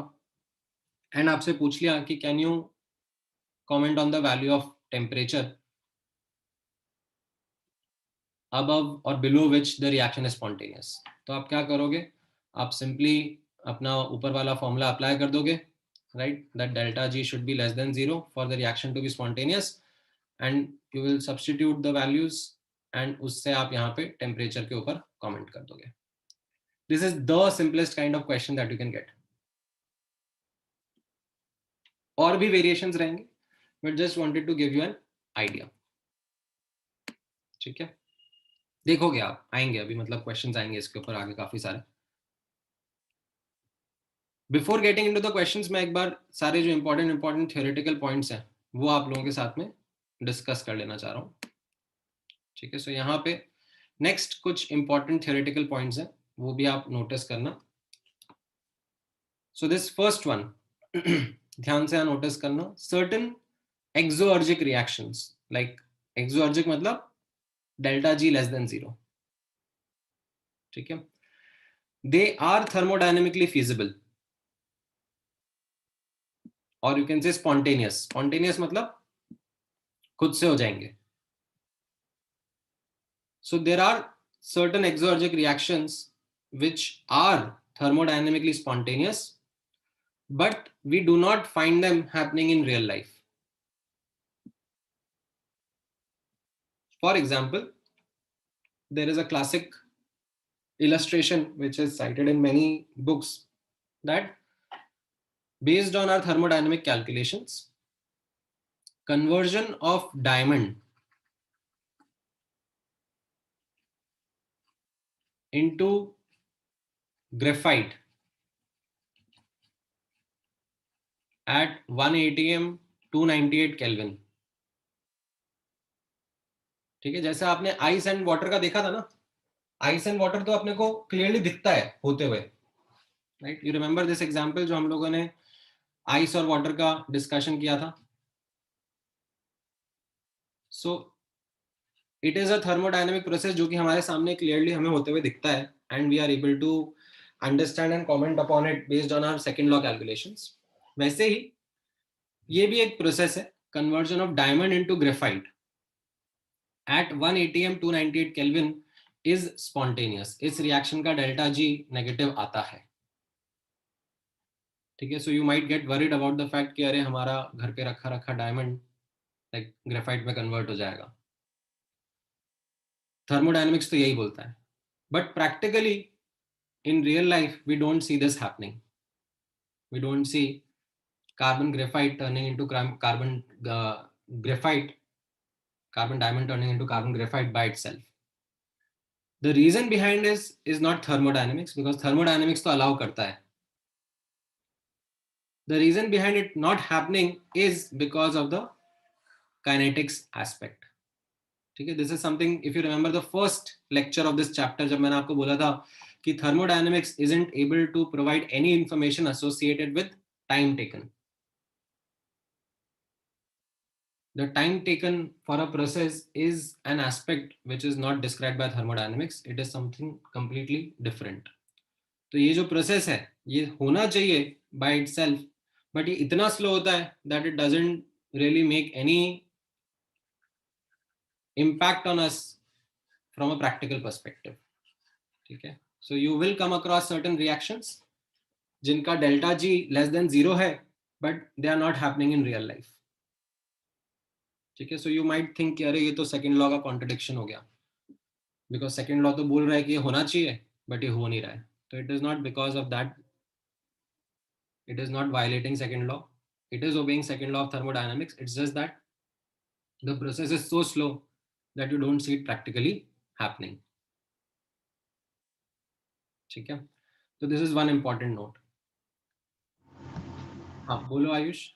एंड आपसे पूछ लिया कि can you comment on the value of temperature above or below which the reaction is spontaneous. तो आप क्या करोगे, आप सिंपली अपना ऊपर वाला फॉर्मूला अप्लाई कर दोगे, right, that delta G should be less than 0 for the reaction to be spontaneous, and you will substitute the values and उससे आप यहाँ पे टेम्परेचर के ऊपर कमेंट कर दोगे. This is the simplest kind of question that you can get. और भी वेरिएशंस रहेंगे, but just wanted to give you an idea. ठीक है, देखोगे आप, आएंगे अभी, मतलब क्वेश्चंस आएंगे इसके ऊपर आगे काफी सारे. Before getting into the questions, मैं एक बार सारे जो इंपॉर्टेंट थ्योरेटिकल पॉइंट्स हैं वो आप लोगों के साथ में डिस्कस कर लेना चाह रहा हूँ. ठीक है, सो यहाँ पे नेक्स्ट कुछ इंपॉर्टेंट थ्योरेटिकल पॉइंट्स हैं, वो भी आप नोटिस करना. सो दिस फर्स्ट वन, ध्यान से नोटिस करना, सर्टेन एक्सोअर्जिक रिएक्शंस, लाइक एक्सोअर्जिक मतलब डेल्टा जी लेस देन 0. ठीक है, दे आर थर्मोडायनेमिकली फीजिबल, और you can say spontaneous. Spontaneous मतलब खुद से हो जाएंगे. So there are certain exergic reactions which are thermodynamically spontaneous, but we do not find them happening in real life. For example, there is a classic illustration which is cited in many books that based on our thermodynamic calculations, conversion of diamond into graphite at 1 atm 298 Kelvin. ठीक है, जैसे आपने ice and water का देखा था ना, ice and water तो अपने को क्लियरली दिखता है होते हुए, right. You remember this example जो हम लोगों ने आइस और वाटर का डिस्कशन किया था. So it is a thermodynamic process जो कि हमारे सामने क्लियरली हमें होते हुए दिखता है, and we are able to understand and comment upon it based on our second law calculations. वैसे ही ये भी एक प्रोसेस है, conversion of diamond into graphite at 1 atm 298 Kelvin is spontaneous. इस रिएक्शन का डेल्टा जी नेगेटिव आता है. ठीक है, so you might get worried about the fact कि अरे हमारा घर पे रखा डायमंड लाइक ग्रेफाइट में कन्वर्ट हो जाएगा. थर्मोडायनेमिक्स तो यही बोलता है, but practically in real life we don't see this happening. We don't see carbon graphite turning into carbon graphite, carbon diamond turning into carbon graphite by itself. The reason behind is not thermodynamics, because thermodynamics to allow karta hai. The reason behind it not happening is because of the kinetics aspect. ठीक है, this is something, if you remember the first lecture of this chapter, जब मैंने आपको बोला था कि thermodynamics isn't able to provide any information associated with time taken. The time taken for a process is an aspect which is not described by thermodynamics. It is something completely different. तो ये जो process है ये होना चाहिए by itself, but ये इतना slow होता है that it doesn't really make any impact on us from a practical perspective. ठीक है, so you will come across certain reactions जिनका delta G less than 0 है, but they are not happening in real life. ठीक है, so you might think कि अरे ये तो सेकंड लॉ का कॉन्ट्रडिक्शन हो गया, बिकॉज सेकंड लॉ तो बोल रहा है कि ये होना चाहिए बट ये हो नहीं रहा है. तो it is not because of that, it is not violating second law, it is obeying second law of thermodynamics. It's just that The process is so slow that you don't see it practically happening. ठीक है, so this is one important note. हाँ बोलो Ayush.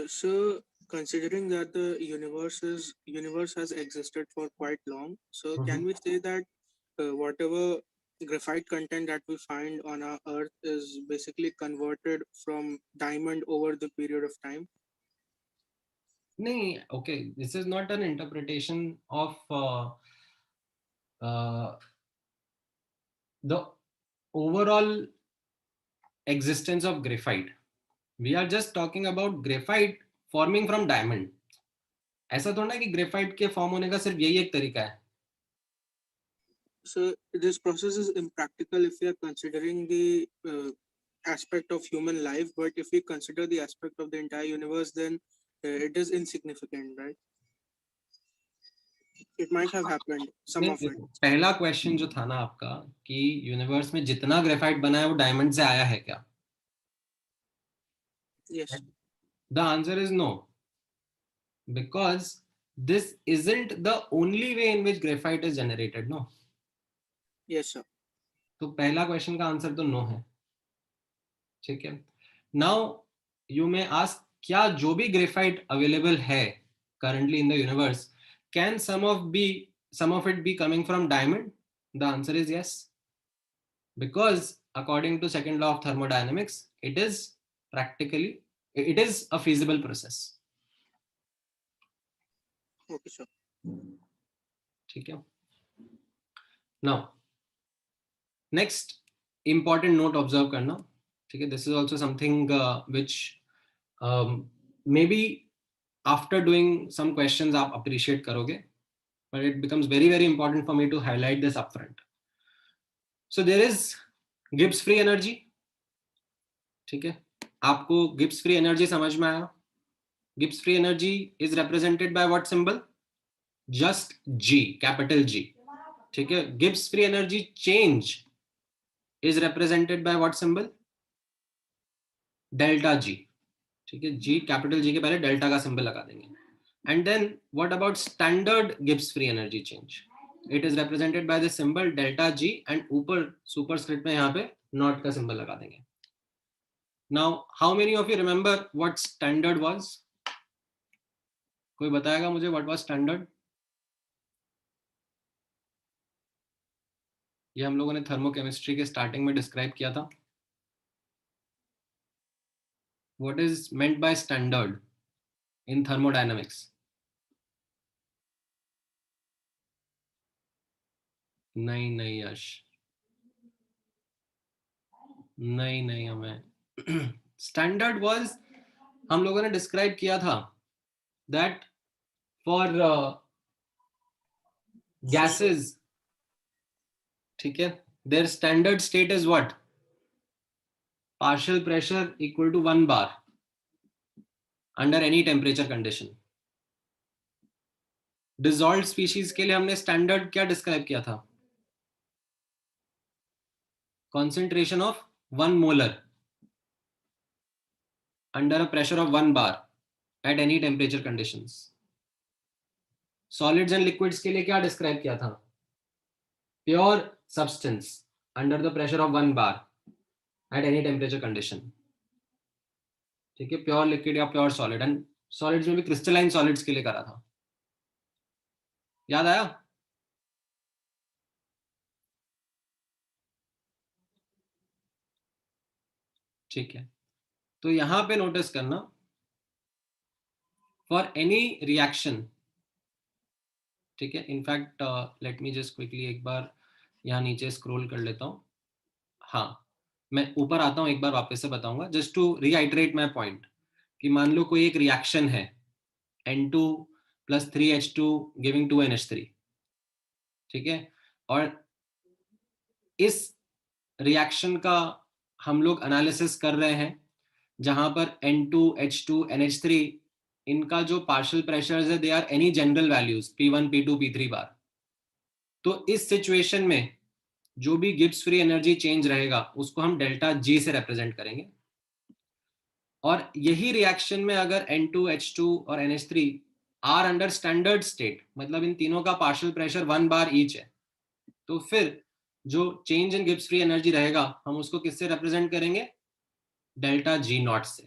So considering that the universe has existed for quite long, so can we say that whatever graphite content that we find on our Earth is basically converted from diamond over the period of time? नहीं, okay, this is not an interpretation of the overall existence of graphite. We are just talking about graphite forming from diamond. ऐसा थोड़ा ना कि graphite के form होने का सिर्फ यही एक तरीका है. So this process is impractical if we are considering the aspect of human life, but if we consider the aspect of the entire universe, then it is insignificant, right? It might have happened, some of it. पहला question जो था ना आपका कि universe में जितना graphite बना है वो डायमंड से आया है क्या? Yes. The answer is no, because this isn't the only way in which graphite is generated. No. Yes, sir. तो पहला क्वेश्चन का आंसर तो नो है. ठीक है. नाउ यू मे आस्क, क्या जो भी ग्रेफाइट अवेलेबल है currently in the universe, can some of it be coming from diamond? The answer is yes, because according to second law of thermodynamics, it is a feasible process. Okay, sir. ठीक है. Now next important note observe करना. ठीक है. This is also something which maybe after doing some questions आप appreciate करोगे, but it becomes very very important for me to highlight this upfront. So there is Gibbs free energy. ठीक है. आपको Gibbs free energy समझ में आया? Gibbs free energy is represented by what symbol? Just G, capital G. ठीक है. Gibbs free energy change is represented by what symbol? Delta G. ठीक है. G, capital G के पहले डेल्टा का सिंबल लगा देंगे. And then what about standard Gibbs free energy change? It is represented by the symbol delta G and ऊपर superscript में यहाँ पे not का सिंबल लगा देंगे. Now how many of you remember what standard was? कोई बताएगा मुझे what was standard? ये हम लोगों ने थर्मोकेमिस्ट्री के स्टार्टिंग में डिस्क्राइब किया था. What is meant by standard in thermodynamics? नहीं यश, नहीं हमें स्टैंडर्ड वाज हम लोगों ने डिस्क्राइब किया था दैट फॉर गैसेस, ठीक है, there standard state is what? Partial pressure equal to 1 bar under any temperature condition. Dissolved species के लिए हमने स्टैंडर्ड क्या डिस्क्राइब किया था? concentration of 1 molar under a pressure of 1 bar at any temperature conditions. Solids and liquids के लिए क्या describe किया था? Pure substance under the pressure of 1 bar at any temperature condition. ठीक है, pure liquid या pure solid. And solids में भी crystalline solids के लिए करा था. याद आया? ठीक है. तो यहां पे नोटिस करना, फॉर एनी रिएक्शन, ठीक है, in fact let me just quickly एक बार यहाँ नीचे स्क्रॉल कर लेता हूँ. हाँ, मैं ऊपर आता हूँ, एक बार वापस से बताऊंगा just to reiterate my point. कि मान लो कोई एक रिएक्शन है N2 + 3H2 गिविंग 2NH3, ठीक है, और इस रिएक्शन का हम लोग एनालिसिस कर रहे हैं जहां पर N2, H2, NH3 इनका जो पार्शियल प्रेशर्स है they are any general values P1, P2, P3 bar. तो इस सिचुएशन में जो भी गिब्स फ्री एनर्जी चेंज रहेगा उसको हम डेल्टा G से रिप्रेजेंट करेंगे. और यही रिएक्शन में अगर N2H2 और NH3 are under standard state, मतलब इन तीनों का पार्शियल प्रेशर 1 बार ईच है, तो फिर जो change in Gibbs free energy रहेगा हम उसको किससे रिप्रेजेंट करेंगे? डेल्टा जी नॉट से.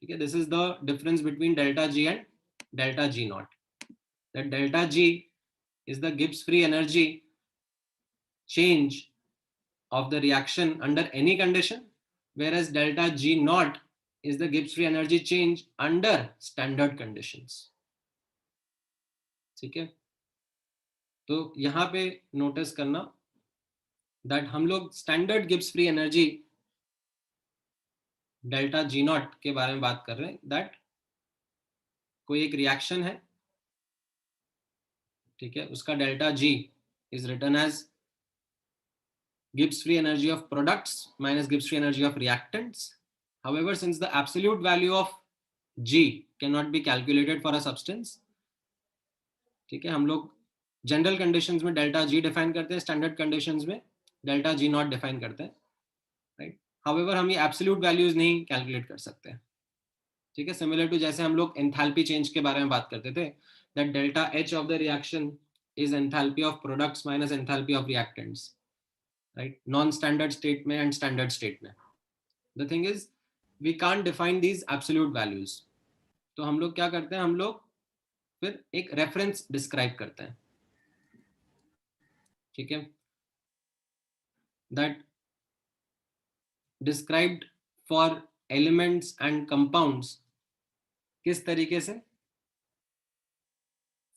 ठीक है, this is the difference between delta G and delta G not. That delta G is the Gibbs free energy change of the reaction under any condition, whereas delta G naught is the Gibbs free energy change under standard conditions. ठीक है, तो यहां पे notice करना that हम लोग standard Gibbs free energy delta G not के बारे में बात कर रहे हैं. दैट कोई एक रिएक्शन है, ठीक है, उसका delta G is written as Gibbs free energy of products minus Gibbs free energy of reactants. However, since the absolute value of G cannot be calculated for a substance, ठीक है, हम लोग जनरल कंडीशंस में delta G define करते हैं, standard conditions में delta G not define करते हैं, राइट. हाउएवर हम ये एब्सोल्यूट वैल्यूज नहीं कैलकुलेट कर सकते, ठीक है. सिमिलर टू जैसे हम लोग एंथैल्पी चेंज के बारे में बात करते थे, that delta H of the reaction is enthalpy of products minus enthalpy of reactants, right, non standard state में एंड स्टैंडर्ड स्टेट में. The thing is we can't define these absolute values, तो हम लोग क्या करते हैं, हम लोग फिर एक रेफरेंस डिस्क्राइब करते हैं, ठीक है, that described for elements and compounds. किस तरीके से?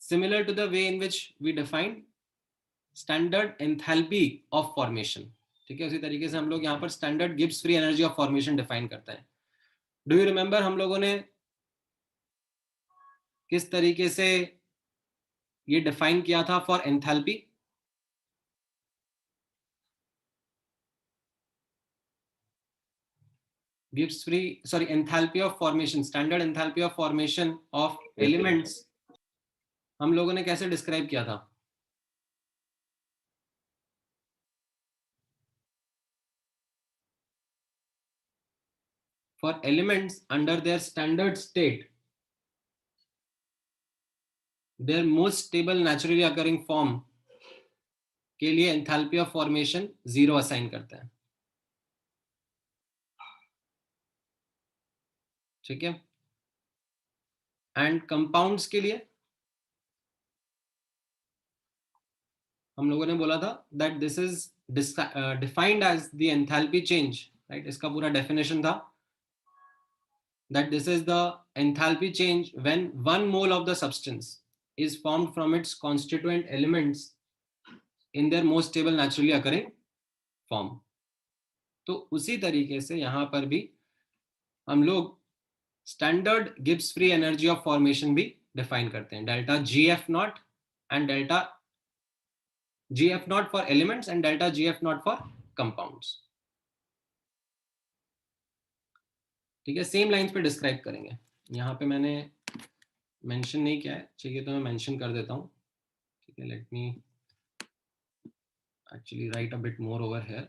Similar to the way in which we define standard enthalpy of formation, ठीक है, उसी तरीके से हम लोग यहाँ पर standard Gibbs free energy of formation define करते हैं. डू यू रिमेंबर हम लोगों ने किस तरीके से ये डिफाइन किया था for enthalpy? Gibbs free, sorry, enthalpy of formation, standard enthalpy of formation of elements हम लोगों ने कैसे डिस्क्राइब किया था? For elements under their standard state, their most stable naturally occurring form के लिए enthalpy of formation 0 असाइन करते हैं, ठीक है. एंड कंपाउंड्स के लिए हम लोगों ने बोला था that this is defined as the enthalpy change, right. इसका पूरा डेफिनेशन था that this is the enthalpy change when 1 mole of the substance is formed from its constituent elements in their most stable naturally occurring form. तो उसी तरीके से यहां पर भी हम लोग standard Gibbs free energy of formation भी डिफाइन करते हैं, delta G F not and delta G F not for elements and delta G F not for compounds, ठीक है. सेम लाइंस पे डिस्क्राइब करेंगे. यहाँ पे मैंने मेंशन नहीं किया है, चाहिए तो मैं मेंशन कर देता हूँ, ठीक है. Let me actually write a bit more over here.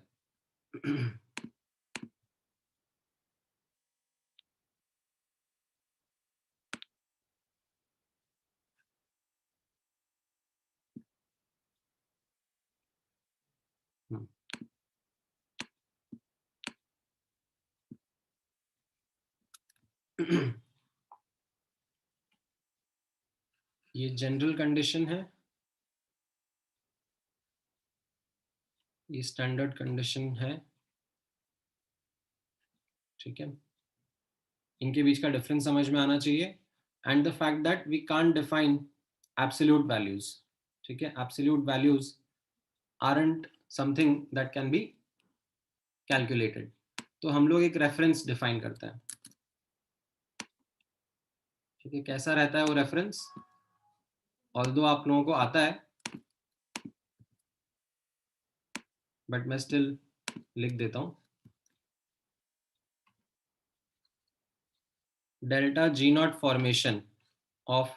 ये जनरल कंडीशन है, ये स्टैंडर्ड कंडीशन है, ठीक है. इनके बीच का डिफरेंस समझ में आना चाहिए. And the fact that we can't define absolute values, ठीक है. Absolute values aren't something that can be calculated, तो हम लोग एक रेफरेंस डिफाइन करते हैं, ठीक है. कैसा रहता है वो रेफरेंस? ऑल्दो आप लोगों को आता है बट मैं स्टिल लिख देता हूं. Delta G naught formation of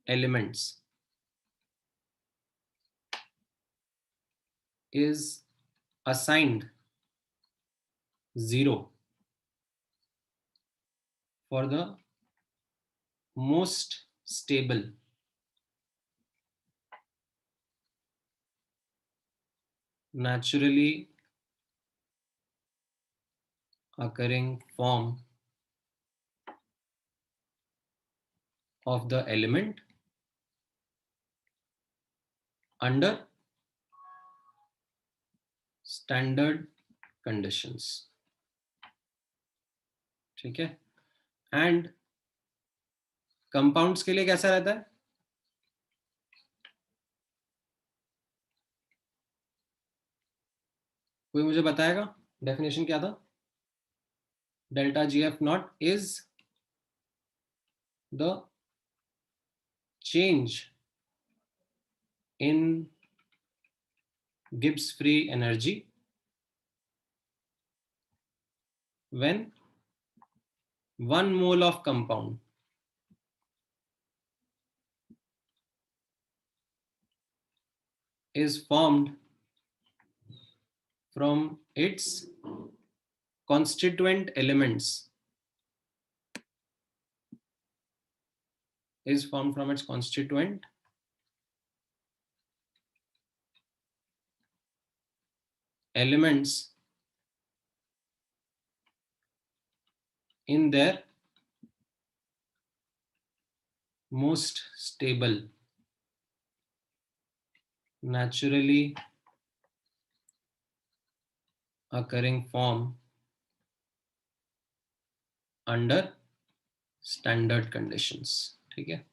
elements is assigned 0 for the most stable naturally occurring form of the element under standard conditions. ठीक है. एंड कंपाउंड्स के लिए कैसा रहता है? कोई मुझे बताएगा डेफिनेशन क्या था? Delta GF not is the change in Gibbs free energy when 1 mole of compound is formed from its constituent elements in their most stable naturally occurring form under standard conditions. ठीक है.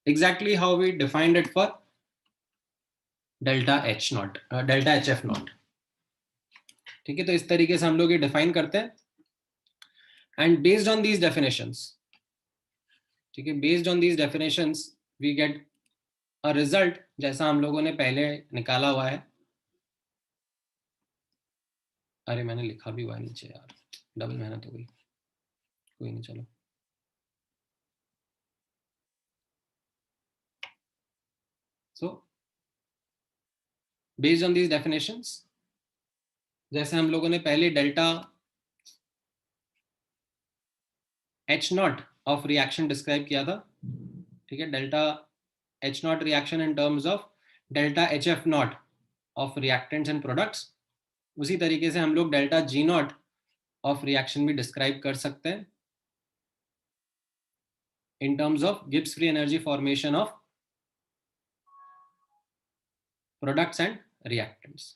Exactly how we defined it for delta H naught, delta HF naught. ठीक है. तो इस तरीके से हम लोग ये डिफाइन करते हैं. And based on these definitions, ठीक है, based on these definitions we get a result जैसा हम लोगों ने पहले निकाला हुआ है. अरे मैंने लिखा भी हुआ है नीचे यार, डबल मेहनत हो गई. कोई नहीं, चलो. So based on these definitions, जैसे हम लोगों ने पहले delta H naught of reaction describe किया था. ठीक है. Delta H naught reaction in terms of delta HF naught of reactants and products. उसी तरीके से हम लोग delta G naught of reaction भी डिस्क्राइब कर सकते हैं in terms of Gibbs free energy formation of products and reactants.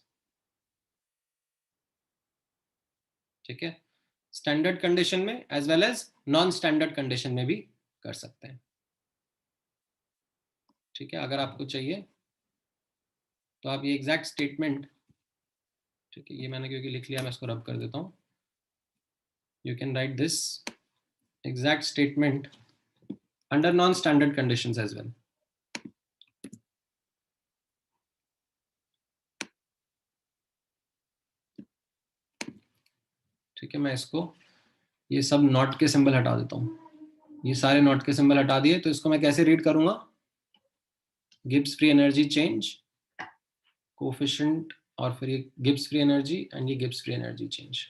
ठीक है. स्टैंडर्ड कंडीशन में as well as non standard condition में भी कर सकते हैं. ठीक है. अगर आपको चाहिए तो आप ये एग्जैक्ट स्टेटमेंट, ठीक है, ये मैंने क्योंकि लिख लिया, मैं इसको रब कर देता हूं. You can write this exact statement under non standard conditions as well. ठीक है. मैं इसको ये सब नॉट के सिंबल हटा देता हूं. ये सारे नॉट के सिंबल हटा दिए. तो इसको मैं कैसे रीड करूंगा? Gibbs free energy change coefficient और फिर ये गिब्स फ्री एनर्जी एंड ये गिब्स फ्री एनर्जी चेंज.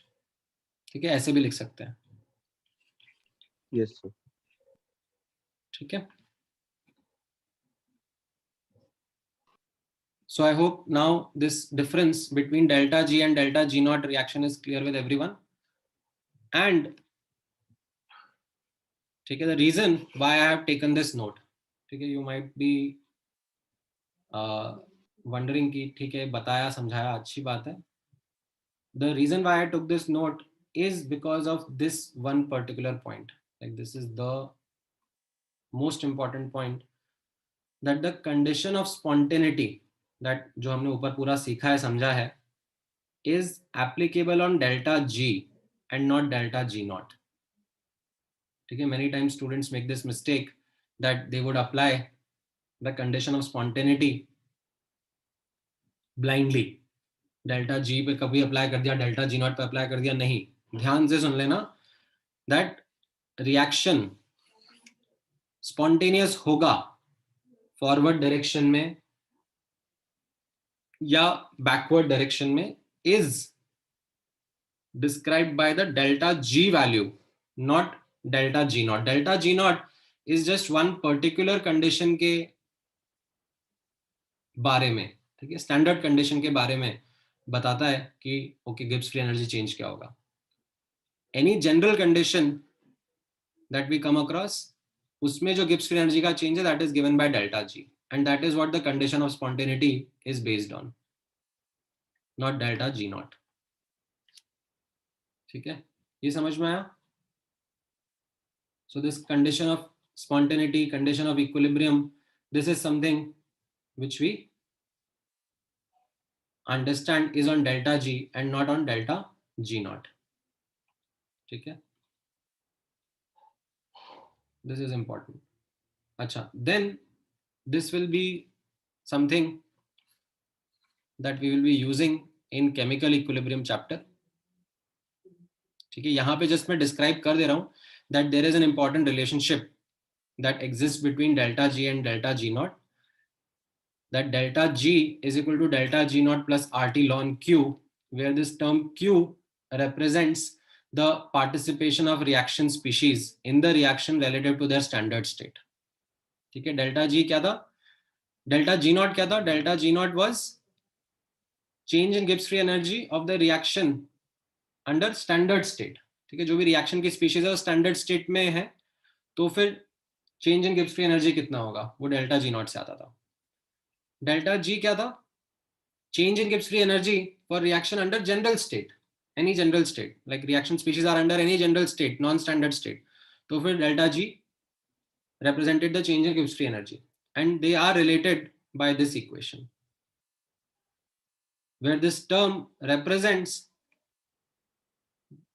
ठीक है. ऐसे भी लिख सकते हैं. Yes sir. ठीक है. So I hope now this difference between delta G and delta G naught reaction is clear with everyone. And ठीक है, the reason why I have taken this note, ठीक है, you might be wondering कि ठीक है बताया समझाया अच्छी बात है. The reason why I took this note is because of this one particular point. Like this is the most important point, that the condition of spontaneity that जो हमने ऊपर पूरा सीखा है समझा है is applicable on delta G and not delta G naught. ठीक है. Many times students make this mistake that they would apply the condition of spontaneity blindly. Delta G पे कभी अप्लाई कर दिया, डेल्टा G नॉट पे apply कर दिया. नहीं, ध्यान से सुन लेना that रिएक्शन स्पॉन्टेनियस होगा फॉरवर्ड डायरेक्शन में या बैकवर्ड डायरेक्शन में is described by the delta G value, not delta G not. Delta G not is just one particular condition के बारे में, ठीक है, स्टैंडर्ड कंडीशन के बारे में बताता है कि okay Gibbs free energy change क्या होगा. Any general condition that we come across, उसमें जो गिब्स फ्री एनर्जी का चेंज है that is given by delta G, and that is what the condition of spontaneity is based on, not delta G naught. ठीक है, ये समझ में आया? So this condition of spontaneity, condition of equilibrium, this is something which we understand is on delta G and not on delta G naught. ठीक है, this is important. अच्छा, then this will be something that we will be using in chemical equilibrium chapter. ठीक है, यहाँ पे just मैं describe कर दे रहा हूँ that there is an important relationship that exists between delta G and delta G naught. That delta G is equal to delta G naught plus RT ln Q, where this term Q represents the participation of reaction species in the reaction relative to their standard state. ठीक है, delta G क्या था? Delta G naught क्या था? Delta G naught was change in Gibbs free energy of the reaction under standard state. ठीक है, जो भी reaction की species है वो standard state में है, तो फिर change in Gibbs free energy कितना होगा? वो delta G naught से आता था. Delta G क्या था? Change in Gibbs free energy for reaction under general state, any general state, like reaction species are under any general state, non-standard state. So फिर delta G represented the change in Gibbs free energy, and they are related by this equation, where this term represents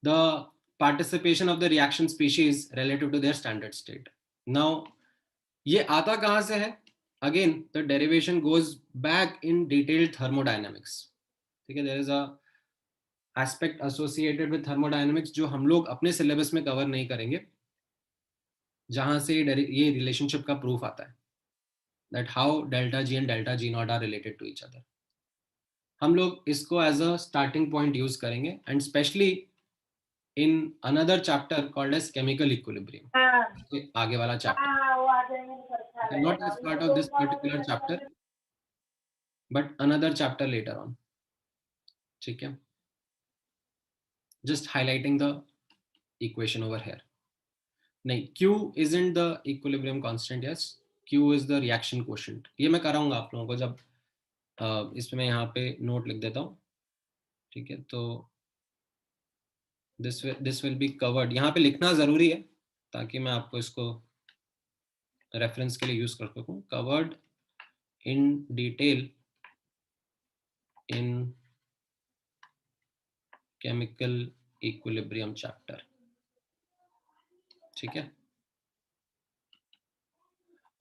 the participation of the reaction species relative to their standard state. Now ये आता कहाँ से है? Again, the derivation goes back in detailed thermodynamics. ठीक है, there is a aspect associated with thermodynamics जो हम लोग अपने सिलेबस में कवर नहीं करेंगे, जहां से ये रिलेशनशिप का प्रूफ आता है, that how delta G and delta G naught are related to each other. हम लोग इसको as a starting point use करेंगे, and especially in another chapter called as chemical equilibrium. आगे वाला chapter, not as part of this particular chapter, but another chapter later on. ठीक है, just highlighting the equation over here. नहीं, Q isn't the equilibrium constant, yes, Q is the reaction quotient. ये मैं कराऊंगा आप लोगों को जब इसमें मैं यहाँ पे नोट लिख देता हूँ. ठीक है, तो this will be covered. यहाँ पे लिखना जरूरी है ताकि मैं आपको इसको रेफरेंस के लिए यूज कर सकूँ. Covered in detail in chemical equilibrium chapter. ठीक है,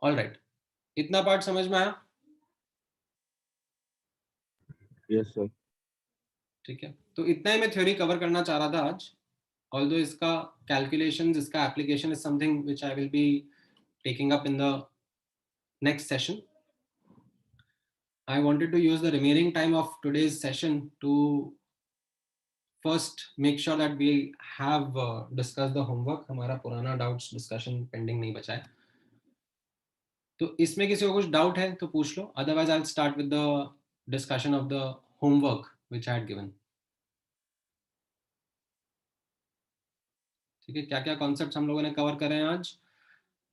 ऑल राइट, इतना पार्ट समझ में आया? Yes, sir. ठीक है, तो इतना ही मैं थ्योरी कवर करना चाह रहा था आज. ऑल्दो इसका कैलकुलेशंस, इसका application is something which I will be taking up in the next session. I wanted to use the remaining time of today's session to first make sure that we have discussed the homework. हमारा पुराना doubts discussion pending नहीं बचा है. तो इसमें किसी को कुछ डाउट है तो पूछ लो, otherwise I will start with the discussion of the homework which I had given. ठीक है, क्या क्या कॉन्सेप्ट्स हम लोगों ने कवर करे हैं आज?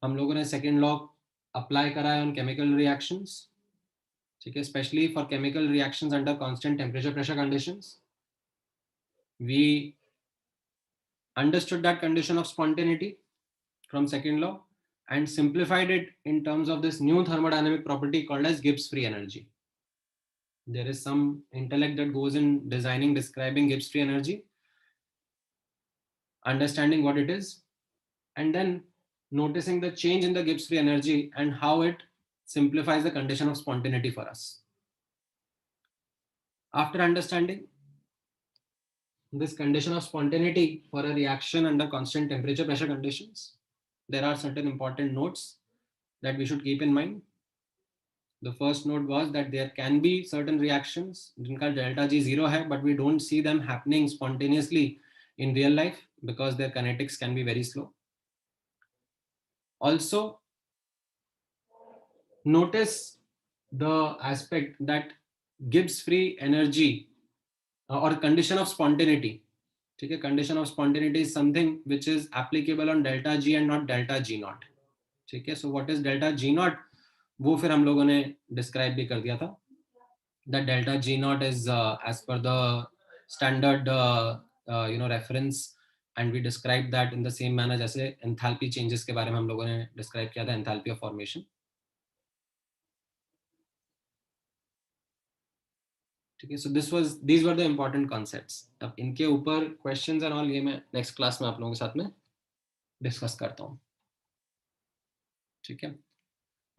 हम लोगों ने सेकेंड लॉ अप्लाई करा है ऑन केमिकल रिएक्शंस. ठीक है, specially for chemical reactions under constant temperature pressure conditions. We understood that condition of spontaneity from second law and simplified it in terms of this new thermodynamic property called as Gibbs free energy. There is some intellect that goes in designing, describing Gibbs free energy, understanding what it is, and then noticing the change in the Gibbs free energy and how it simplifies the condition of spontaneity for us. After understanding this condition of spontaneity for a reaction under constant temperature pressure conditions, there are certain important notes that we should keep in mind. The first note was that there can be certain reactions जिनका delta G 0 है, but we don't see them happening spontaneously in real life because their kinetics can be very slow. Also, notice the aspect that Gibbs free energy or condition of spontaneity. ठीक है, condition of spontaneity is something which is applicable on delta G and not delta G naught. ठीक है, so what is delta G naught? वो फिर हम लोगों ने describe भी कर दिया था. That delta G naught is as per the standard reference, and we described that in the same manner जैसे enthalpy changes के बारे में हम लोगों ने describe किया था, enthalpy of formation. ठीक है, so these were the important concepts. अब इनके ऊपर questions and all ये मैं next class में आप लोगों के साथ में discuss करता हूँ. ठीक है,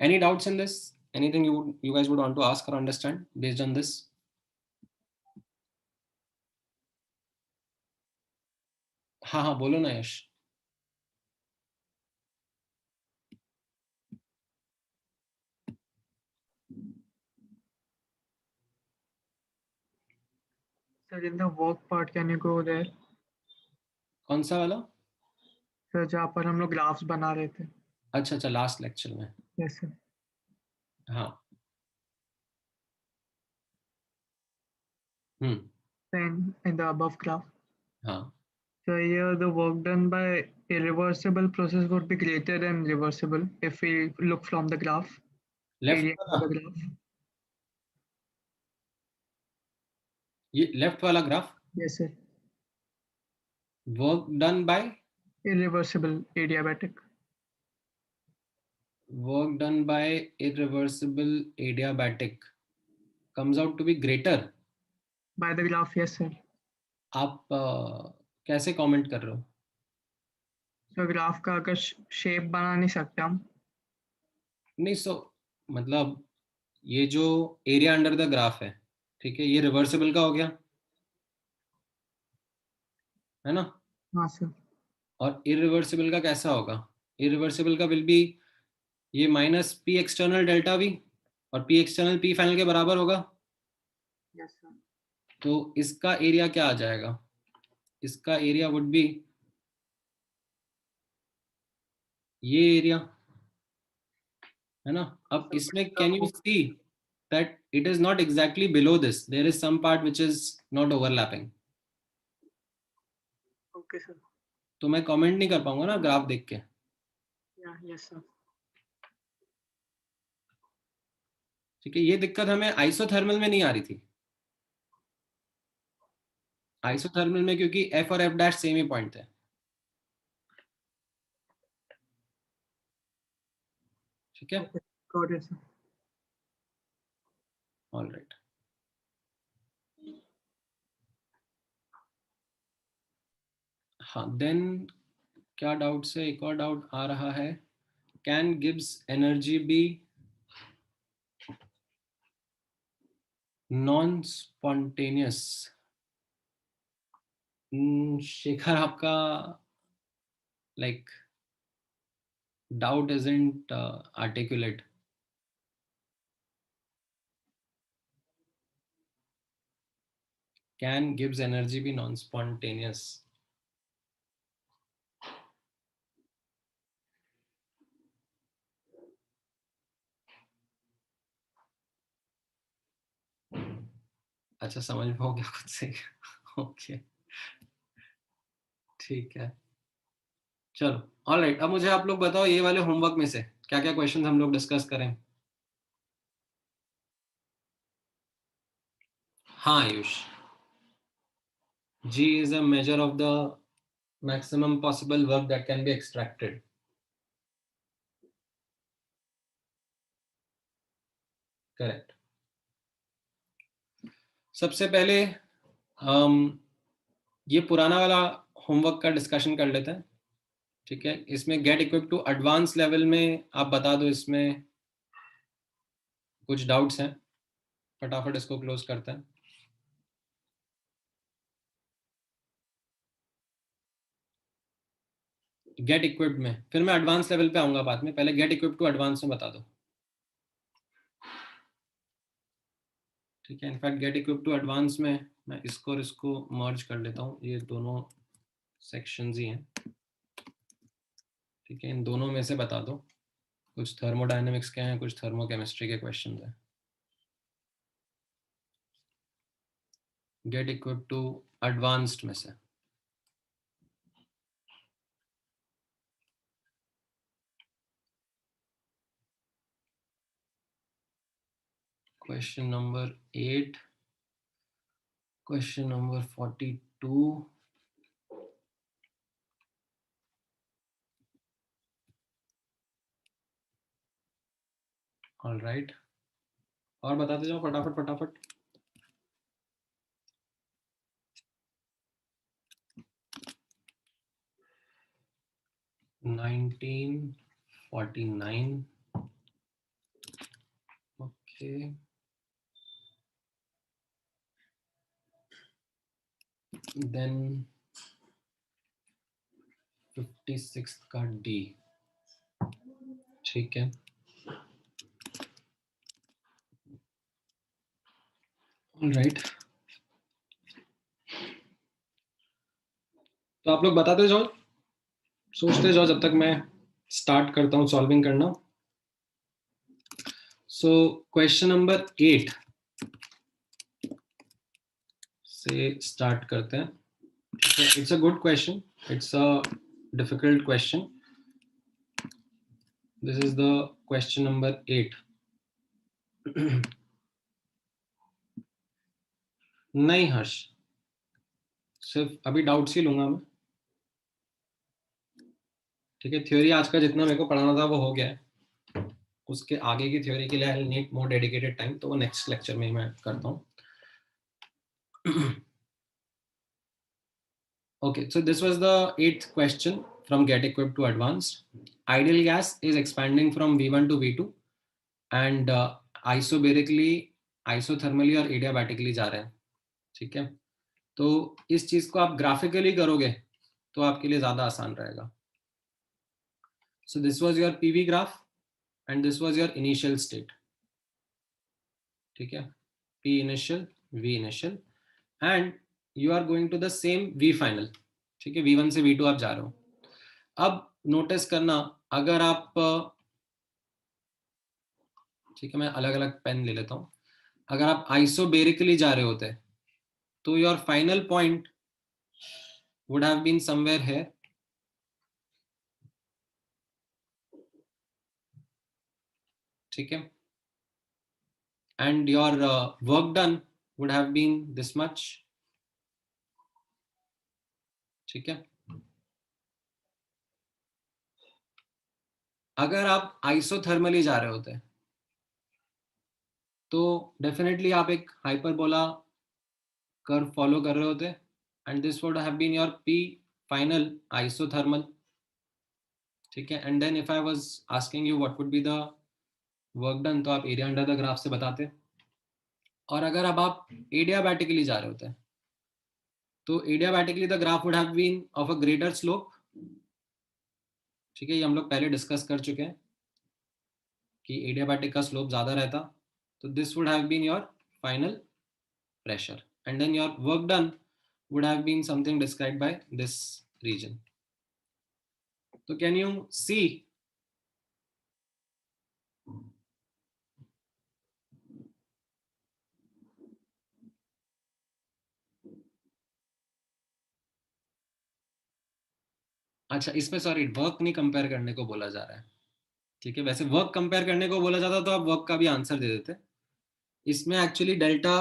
any doubts in this? Anything you guys would want to ask or understand based on this? हाँ बोलो ना यश. Sir, in the work part, can you go there? कौन सा वाला? सर जहाँ पर हम लोग ग्राफ्स बना रहे थे. अच्छा लास्ट लेक्चर में. Yes sir. हाँ. In the above graph. हाँ. So here the work done by irreversible process would be greater than reversible if we look from the graph. Left area वाला. of the graph. ये left वाला graph. Yes sir. Work done by Irreversible adiabatic. Work done by irreversible adiabatic comes out to be greater. By the graph, yes sir. आप कैसे comment कर रहे हो? So graph का अगर शेप बना नहीं सकते हम. नहीं, मतलब ये जो एरिया अंडर द ग्राफ है, ठीक है, ये रिवर्सिबल का हो गया है ना? हाँ सर. और इरिवर्सिबल का कैसा होगा? इरिवर्सिबल का विल बी ये minus P external delta we, और पी एक्सटर्नल पी फाइनल के बराबर होगा. Yes sir. तो इसका एरिया क्या आ जाएगा? इसका एरिया वुड बी ये एरिया है ना. अब इसमें can you see that it is not exactly below this, there is some part which is not overlapping. Okay sir. तो मैं कमेंट नहीं कर पाऊंगा ना ग्राफ देख के. Yeah, yes sir. ठीक है, ये दिक्कत हमें आइसोथर्मल में नहीं आ रही थी. आइसोथर्मल में क्योंकि एफ और एफ डैश सेम ही पॉइंट थे. ठीक है, Got it sir. All right. हाँ, देन क्या डाउट से एक और डाउट आ रहा है. Can Gibbs energy be non spontaneous? Shekhar, आपका like doubt isn't articulate. Can Gibbs energy be non-spontaneous? अच्छा, समझ में हो गया खुद से. ओके, ठीक है, चलो, ऑलराइट. अब मुझे आप लोग बताओ ये वाले होमवर्क में से क्या क्या क्वेश्चन हम लोग डिस्कस करें. हाँ Ayush, G is a measure of the maximum possible work that can be extracted. Correct. सबसे पहले ये पुराना वाला होमवर्क का डिस्कशन कर लेते हैं. ठीक है, इसमें get equip to advance level में आप बता दो इसमें कुछ डाउट्स हैं. फटाफट इसको क्लोज करते हैं. गेट इक्विप्ड में, फिर मैं एडवांस लेवल पे आऊंगा बाद में. पहले गेट इक्विप टू एडवांस में बता दो. ठीक है, in fact get equip to advance में मैं इसको और इसको मर्ज कर लेता हूँ. ये दोनों सेक्शंस ही हैं. ठीक ठीक है, इन दोनों में से बता दो। कुछ थर्मोडायनेमिक्स के हैं, कुछ थर्मोकेमिस्ट्री के क्वेश्चन हैं। गेट इक्विप टू एडवांस्ड में से question number 8, question number 42, all right. और बताते जाओ फटाफट फटाफट। नाइनटीन 49, okay, then 56 का D, ठीक है। ऑलराइट, तो आप लोग बताते जाओ, सोचते जाओ जब तक मैं स्टार्ट करता हूँ सॉल्विंग करना। सो क्वेश्चन नंबर 8 से स्टार्ट करते हैं। It's a good question, it's a difficult question. This is the question number 8। नहीं हर्ष, सिर्फ अभी डाउट्स ही लूंगा मैं, ठीक है। थ्योरी आज का जितना मेरे को पढ़ाना था वो हो गया है, उसके आगे की थ्योरी के लिए I need more dedicated time, तो वो नेक्स्ट लेक्चर में मैं करता हूँ। Okay, so this was the 8th question from Get Equipped to Advanced. Ideal gas is expanding from V1 to V2 and isobarically, isothermally और adiabatically जा रहे हैं, ठीक है। तो इस चीज को आप ग्राफिकली करोगे तो आपके लिए ज्यादा आसान रहेगा। So this was your PV graph and this was your initial state, ठीक है। P initial, V initial and you are going to the same V final, ठीक है। V1 से V2 आप जा रहे हो। अब नोटिस करना, अगर आप, ठीक है मैं अलग अलग पेन ले लेता हूं, अगर आप आइसोबेरिकली जा रहे होते तो your final point would have been somewhere here, ठीक है, and your work done would have been this much, ठीक है। अगर आप आइसोथर्मली जा रहे होते तो डेफिनेटली आप एक हाइपरबोला कर्व फॉलो कर रहे होते and this would have been your P final isothermal, ठीक है। And then if I was asking you what would be the work done, तो आप एरिया अंडर द ग्राफ से बताते। और अगर अब आप एडियाबैटिकली जा रहे होते हैं तो adiabatically the graph would have been of a greater slope, ठीक है। ये हम लोग पहले डिस्कस कर चुके हैं कि एडियाबैटिक का स्लोप ज्यादा रहता, तो this would have been your final pressure and then your work done would have been something described by this region. तो कैन यू सी, अच्छा इसमें सॉरी वर्क नहीं कंपेयर करने को बोला जा रहा है, ठीक है। वैसे वर्क कंपेयर करने को बोला जाता तो आप वर्क का भी आंसर दे देते, इसमें एक्चुअली डेल्टा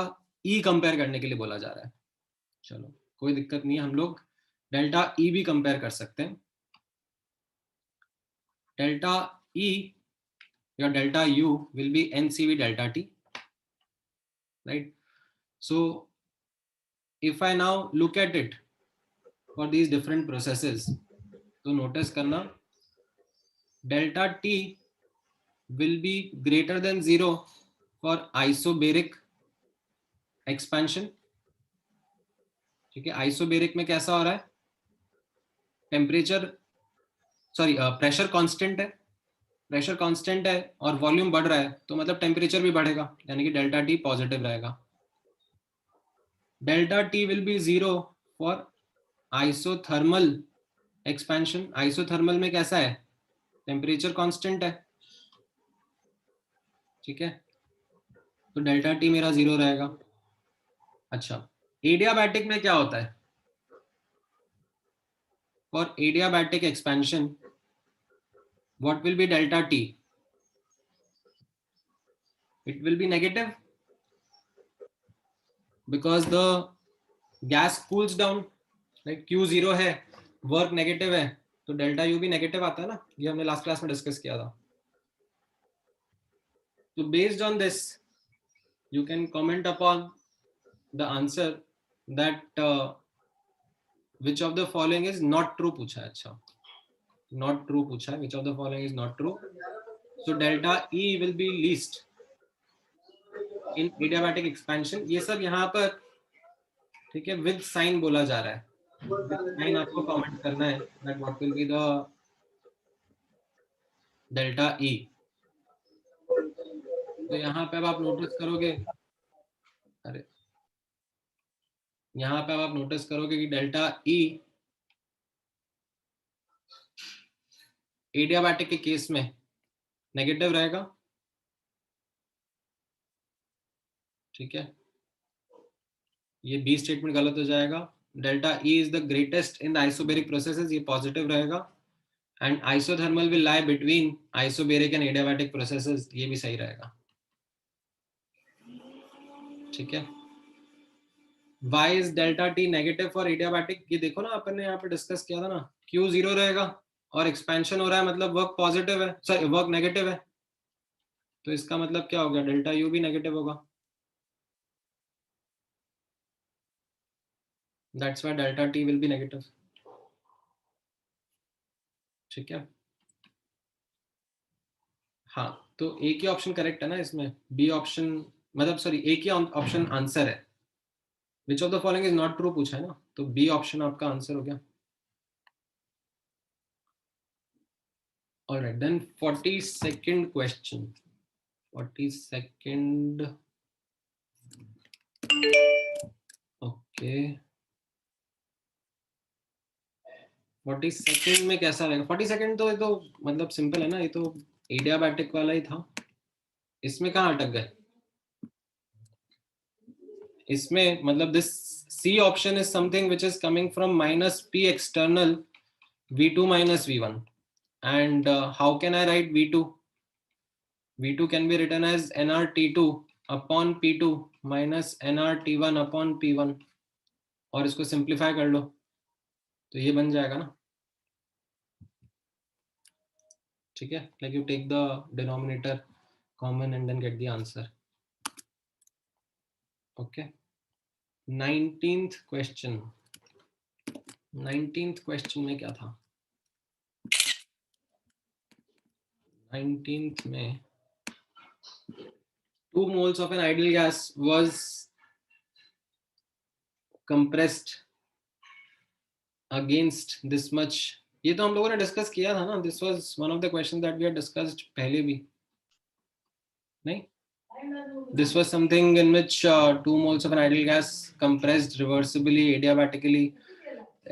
ई कंपेयर करने के लिए बोला जा रहा है। चलो कोई दिक्कत नहीं है, हम लोग डेल्टा ई भी कंपेयर कर सकते हैं। डेल्टा ई या delta U will be NCV delta T, right. So if I now look at it for these different processes, तो नोटिस करना delta T will be greater than 0 for isobaric expansion, ठीक है। Isobaric में कैसा हो रहा है, टेम्परेचर सॉरी प्रेशर कांस्टेंट है, प्रेशर कांस्टेंट है और वॉल्यूम बढ़ रहा है, तो मतलब टेम्परेचर भी बढ़ेगा, यानी कि डेल्टा टी पॉजिटिव रहेगा। Delta T will be 0 for isothermal expansion. Isothermal में कैसा है, टेम्परेचर कांस्टेंट है, ठीक है, तो डेल्टा टी मेरा 0 रहेगा। अच्छा, एडियाबैटिक में क्या होता है? For adiabatic expansion what will B delta T? It will be negative because the gas cools down, like Q 0 है, वर्क नेगेटिव है, तो डेल्टा यू भी नेगेटिव आता है ना, ये हमने लास्ट क्लास में डिस्कस किया था। तो based on this you can comment upon the answer that which of the following is not true पूछा है। अच्छा, not true पूछा है, which of the following is not true? So delta E will be least in adiabatic expansion। ये सब यहाँ पर ठीक है with sign बोला जा रहा है, with sign आपको comment करना है that what will be the delta E। तो यहाँ पे अब आप नोटिस करोगे, अरे यहाँ पे अब आप नोटिस करोगे कि डेल्टा E एडियाबैटिक के केस में नेगेटिव रहेगा, ठीक है, ये बी स्टेटमेंट गलत हो जाएगा। Delta E is the greatest in the isobaric processes, ये पॉजिटिव रहेगा। And isothermal will lie between isobaric and adiabatic processes, ये भी सही रहेगा, ठीक है। Why is delta T negative for adiabatic? ये देखो ना, अपन ने यहाँ पे डिस्कस किया था ना, Q 0 रहेगा और एक्सपेंशन हो रहा है, मतलब वर्क पॉजिटिव है, सॉरी वर्क नेगेटिव है, तो इसका मतलब क्या हो गया, डेल्टा यू भी नेगेटिव होगा। That's why delta T will be negative, ठीक है। हाँ, तो एक ही ऑप्शन करेक्ट है ना इसमें, बी ऑप्शन, मतलब सॉरी एक ही ऑप्शन आंसर है। Which of the following is not true पूछा है ना, तो बी ऑप्शन आपका आंसर हो गया। Alright, then 42nd question, 42nd, okay 42nd में कैसा रहेगा? 42nd तो ये तो मतलब सिंपल है ना, ये तो एडियाबैटिक वाला ही था, इसमें कहाँ अटक गए? इसमें मतलब this C option is something which is coming from -P external V2 - V1, and how can I write V2? V2 can be written as nRT2 upon P2 minus nRT1 upon P1, और इसको simplify कर लो तो ये बन जाएगा ना, ठीक है, like you take the denominator common and then get the answer। okay, 19th question, 19th question में क्या था? 19th में 2 moles of an ideal gas was compressed against this much। ये तो हम लोगों ने डिस्कस किया था ना, this was one of the question that we had discussed पहले भी, नहीं? This was something in which 2 moles of an ideal gas compressed reversibly adiabatically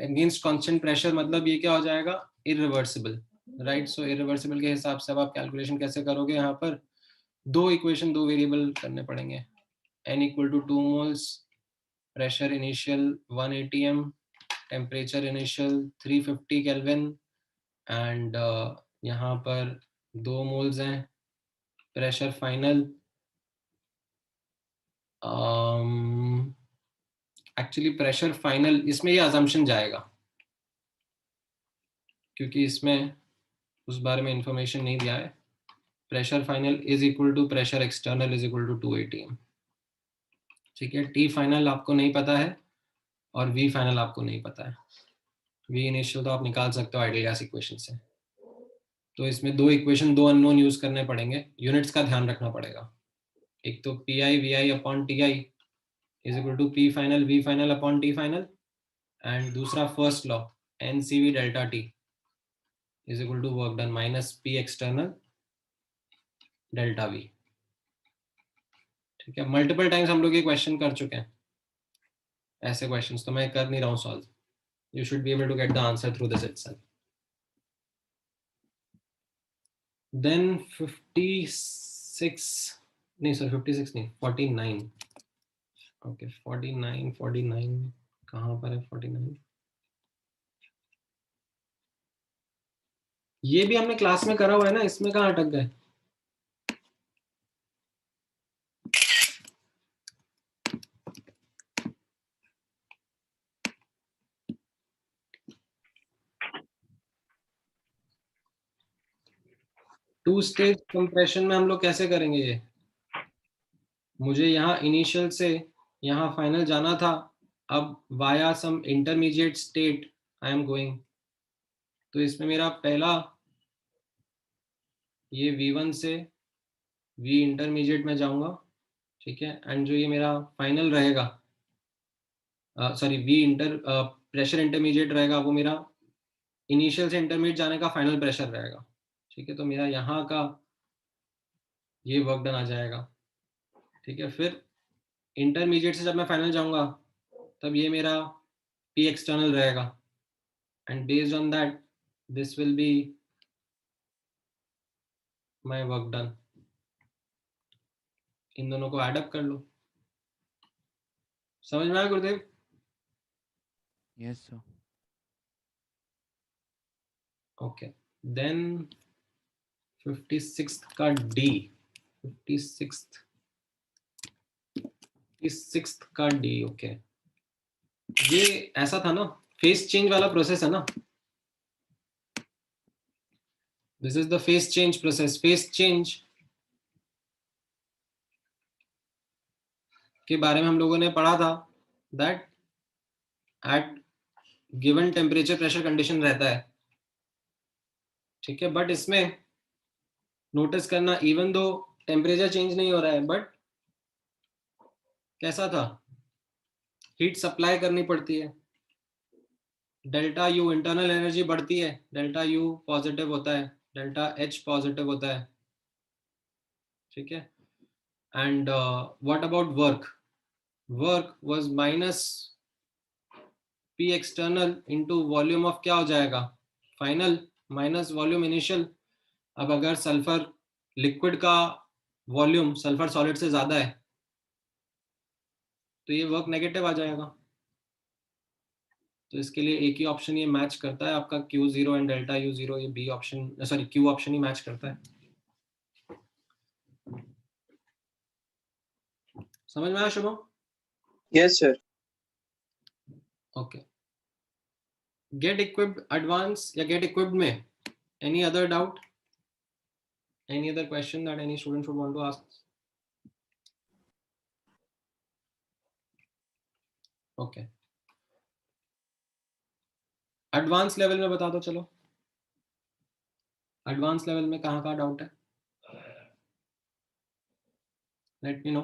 against constant pressure, मतलब ये क्या हो जाएगा, irreversible, राइट। सो irreversible के हिसाब से अब आप कैलकुलेशन कैसे करोगे? यहाँ पर दो इक्वेशन, दो वेरिएबल करने पड़ेंगे। n = 2 moles, pressure initial 1 atm, temperature initial 350 kelvin, and यहाँ पर 2 मोल्स हैं, pressure final actually pressure final, इसमें ये अजम्पशन जाएगा क्योंकि इसमें उस बारे में इंफॉर्मेशन नहीं दिया है। Pressure final is equal to pressure external is equal to 2 atm, ठीक है। टी फाइनल आपको नहीं पता है और वी फाइनल आपको नहीं पता है। वी इनिशियल तो आप निकाल सकते हो आइडियल गैस इक्वेशन से, तो इसमें दो इक्वेशन, दो अननोन यूज करने पड़ेंगे, यूनिट्स का ध्यान रखना पड़ेगा। एक तो P I V I upon T I is equal to P final V final upon T final, and दूसरा first law N C V delta T is equal to work done minus P external delta V, ठीक है। Multiple times हम लोग ये question कर चुके हैं, ऐसे क्वेश्चंस तो मैं कर नहीं रहा हूँ solve, you should be able to get the answer through this itself. Then 56 नहीं सर 56 नहीं 49 ओके 49 कहाँ पर है 49 ये भी हमने क्लास में करा हुआ है ना इसमें कहाँ अटक गए टू स्टेज कंप्रेशन में हम लोग कैसे करेंगे ये मुझे यहाँ इनिशियल से यहाँ फाइनल जाना था अब via some intermediate state I am going तो इसमें मेरा पहला ये V1 से V इंटरमीडिएट में जाऊंगा ठीक है एंड जो ये मेरा फाइनल रहेगा sorry V inter pressure intermediate रहेगा वो मेरा इनिशियल से इंटरमीडिएट जाने का फाइनल प्रेशर रहेगा ठीक है तो मेरा यहाँ का ये वर्क डन आ जाएगा ठीक है फिर इंटरमीडिएट से जब मैं फाइनल जाऊंगा तब ये मेरा P एक्सटर्नल रहेगा and based on that this will be my work done in दोनों को ऐड अप कर लो समझ में आया गुरुदेव yes sir okay then 56th का D 56th का D ओके ये ऐसा था ना फेस चेंज वाला प्रोसेस है ना this is the face change process face change के बारे में हम लोगों ने पढ़ा था that at given temperature pressure condition रहता है ठीक है बट इसमें नोटिस करना इवन दो टेम्परेचर चेंज नहीं हो रहा है बट कैसा था हीट सप्लाई करनी पड़ती है डेल्टा यू इंटरनल एनर्जी बढ़ती है डेल्टा यू पॉजिटिव होता है डेल्टा एच पॉजिटिव होता है ठीक है and what about work was minus P external into volume of क्या हो जाएगा फाइनल माइनस वॉल्यूम इनिशियल अब अगर सल्फर लिक्विड का वॉल्यूम सल्फर सॉलिड से ज्यादा है तो ये वर्क नेगेटिव आ जाएगा तो इसके लिए एक ही ऑप्शन ये मैच करता है आपका Q0 एंड डेल्टा U0 ये B option sorry Q option ही मैच करता है समझ में आया Shubham Yes, sir. Okay get equipped advance या गेट इक्विप्ड में any other doubt any other question that any student should want to ask okay advance level में बता दो चलो एडवांस लेवल में कहाँ डाउट है let me know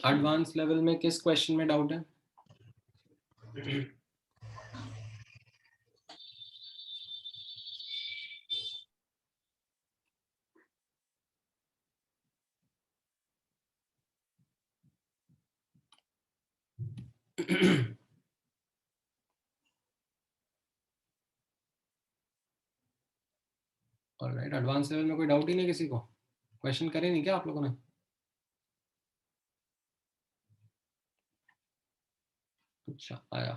advance level में किस क्वेश्चन में डाउट है ऑलराइट एडवांस लेवल में कोई डाउट ही नहीं किसी को क्वेश्चन करे नहीं क्या आप लोगों ने अच्छा आया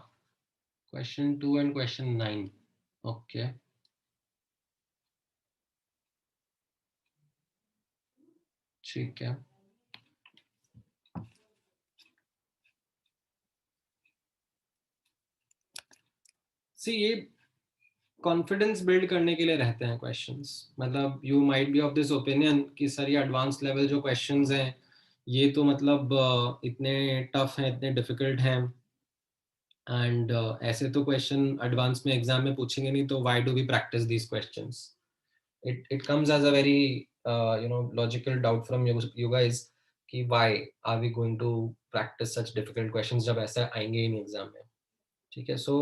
क्वेश्चन 2 एंड क्वेश्चन 9 ओके ठीक है सी ये कॉन्फिडेंस बिल्ड करने के लिए रहते हैं क्वेश्चंस मतलब you might be of this opinion कि सर ये एडवांस लेवल जो क्वेश्चंस हैं ये तो मतलब इतने टफ हैं इतने डिफिकल्ट हैं एंड ऐसे तो क्वेश्चन एडवांस में एग्जाम में पूछेंगे नहीं तो why do we practice these questions it comes as a very logical doubt from you guys कि why are we going to practice such difficult questions जब ऐसा आएंगे ही नहीं एग्जाम में ठीक है so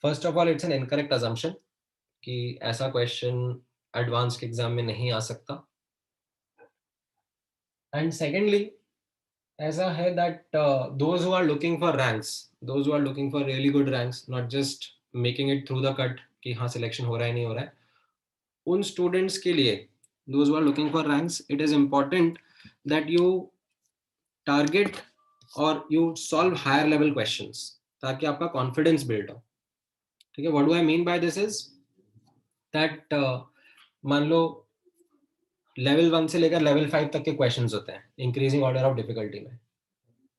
first of all it's an incorrect assumption कि ऐसा क्वेश्चन एडवांस के एग्जाम में नहीं आ सकता एंड सेकेंडली ऐसा है that those who are looking for ranks those who are looking for really good ranks not just making it through the cut कि हाँ सिलेक्शन हो रहा है नहीं हो रहा है, उन स्टूडेंट्स के लिए, those who are looking for ranks, it is important that you target or you solve higher level questions ताकि आपका कॉन्फिडेंस बिल्ड हो. ठीक है, what do I mean by this is that मान लो लेवल 1 से लेकर लेवल 5 तक के क्वेश्चंस होते हैं इंक्रीजिंग ऑर्डर ऑफ डिफिकल्टी में.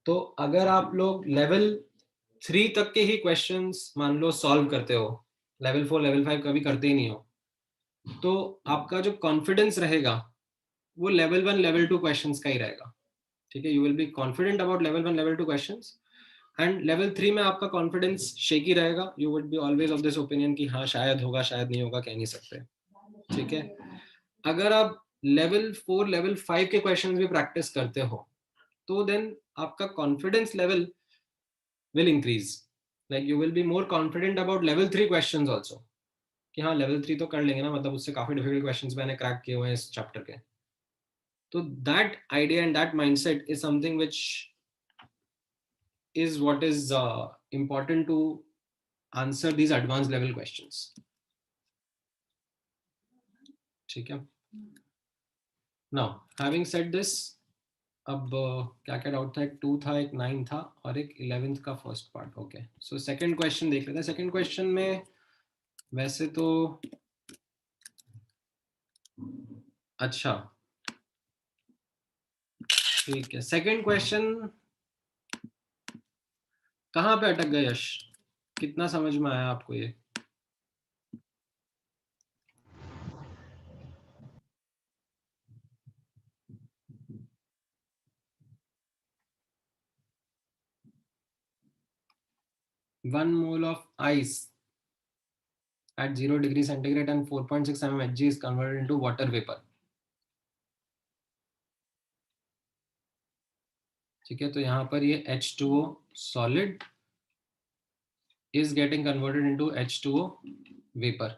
तो अगर आप लोग लेवल 3 तक के ही क्वेश्चंस मान लो सॉल्व करते हो, लेवल 4 लेवल 5 कभी करते ही नहीं हो, तो आपका जो कॉन्फिडेंस रहेगा वो लेवल 1 लेवल 2 क्वेश्चंस का ही रहेगा. ठीक है, you will be confident about level 1 level 2 questions, and level 3 में आपका कॉन्फिडेंस शेकी रहेगा. You would be always of this opinion कि हाँ शायद होगा शायद नहीं होगा, कह नहीं सकते. ठीक है, अगर आप लेवल 4 लेवल 5 के क्वेश्चंस भी प्रैक्टिस करते हो तो देन आपका confidence level will increase, like you will be more confident about level 3 questions also कि हाँ level 3 तो कर लेंगे ना, मतलब उससे काफी difficult questions मैंने क्रैक किए हुए हैं इस चैप्टर के. तो that idea and that mindset is something which is what is important to answer these advanced level questions. ठीक है, now having said this, अब क्या क्या डाउट था, एक 2 था एक 9 था और एक 11th का first part. Okay, so second question देख लेते हैं. सेकंड क्वेश्चन में वैसे तो अच्छा ठीक है, सेकंड क्वेश्चन कहाँ पे अटक गए यश, कितना समझ में आया आपको ये? One mole of ice at 0 degree centigrade and 4.6 mm Hg is converted into water vapor. ठीक है, तो यहाँ पर ये H2O solid is getting converted into H2O vapor.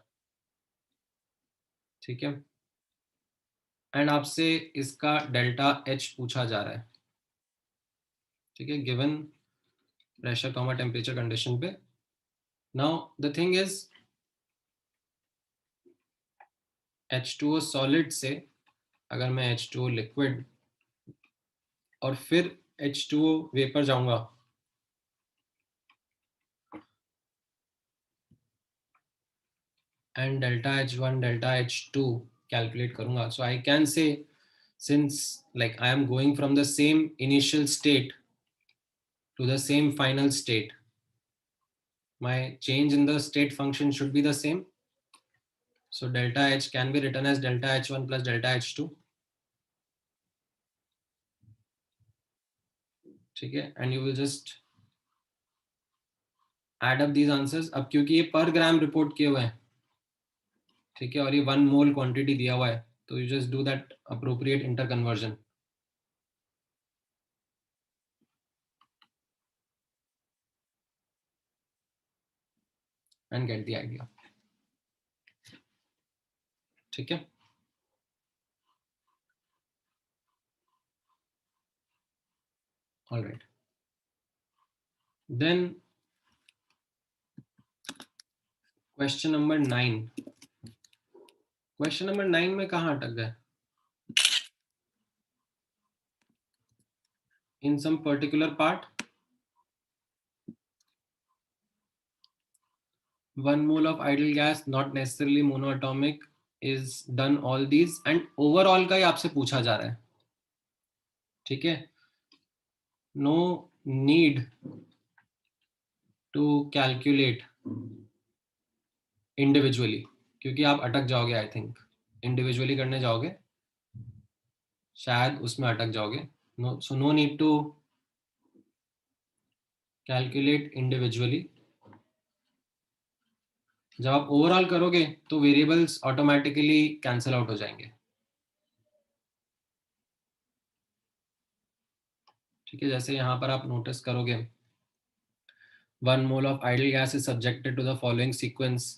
ठीक है, एंड आपसे इसका डेल्टा H पूछा जा रहा है. ठीक है, given pressure comma temperature condition पे. Now the thing is H2O solid से अगर मैं H2O लिक्विड और फिर H2O वेपर जाऊंगा and delta H1 delta H2 calculate करूंगा, so I can say since like I am going from the same initial state to the same final state, my change in the state function should be the same. So delta H can be written as delta H1 plus delta H2. ठीक है, and you will just add up these answers. अब क्योंकि ये पर ग्राम report किए हुए हैं, ठीक है, और ये 1 मोल क्वांटिटी दिया हुआ है, तो you just do that appropriate interconversion. And get the idea. ठीक है, all right. Then question number 9. Question number 9 में कहाँ अटक गए? In some particular part, 1 mole of ideal gas, not necessarily monoatomic, is done all these, and overall का ही आपसे पूछा जा रहा है. ठीक है, no need to calculate individually, क्योंकि आप अटक जाओगे. आई थिंक इंडिविजुअली करने जाओगे शायद उसमें अटक जाओगे. No, so no need to calculate individually. जब आप ओवरऑल करोगे तो वेरिएबल्स ऑटोमेटिकली कैंसिल आउट हो जाएंगे. ठीक है, जैसे यहाँ पर आप नोटिस करोगे 1 mole of ideal gas is subjected to the following sequence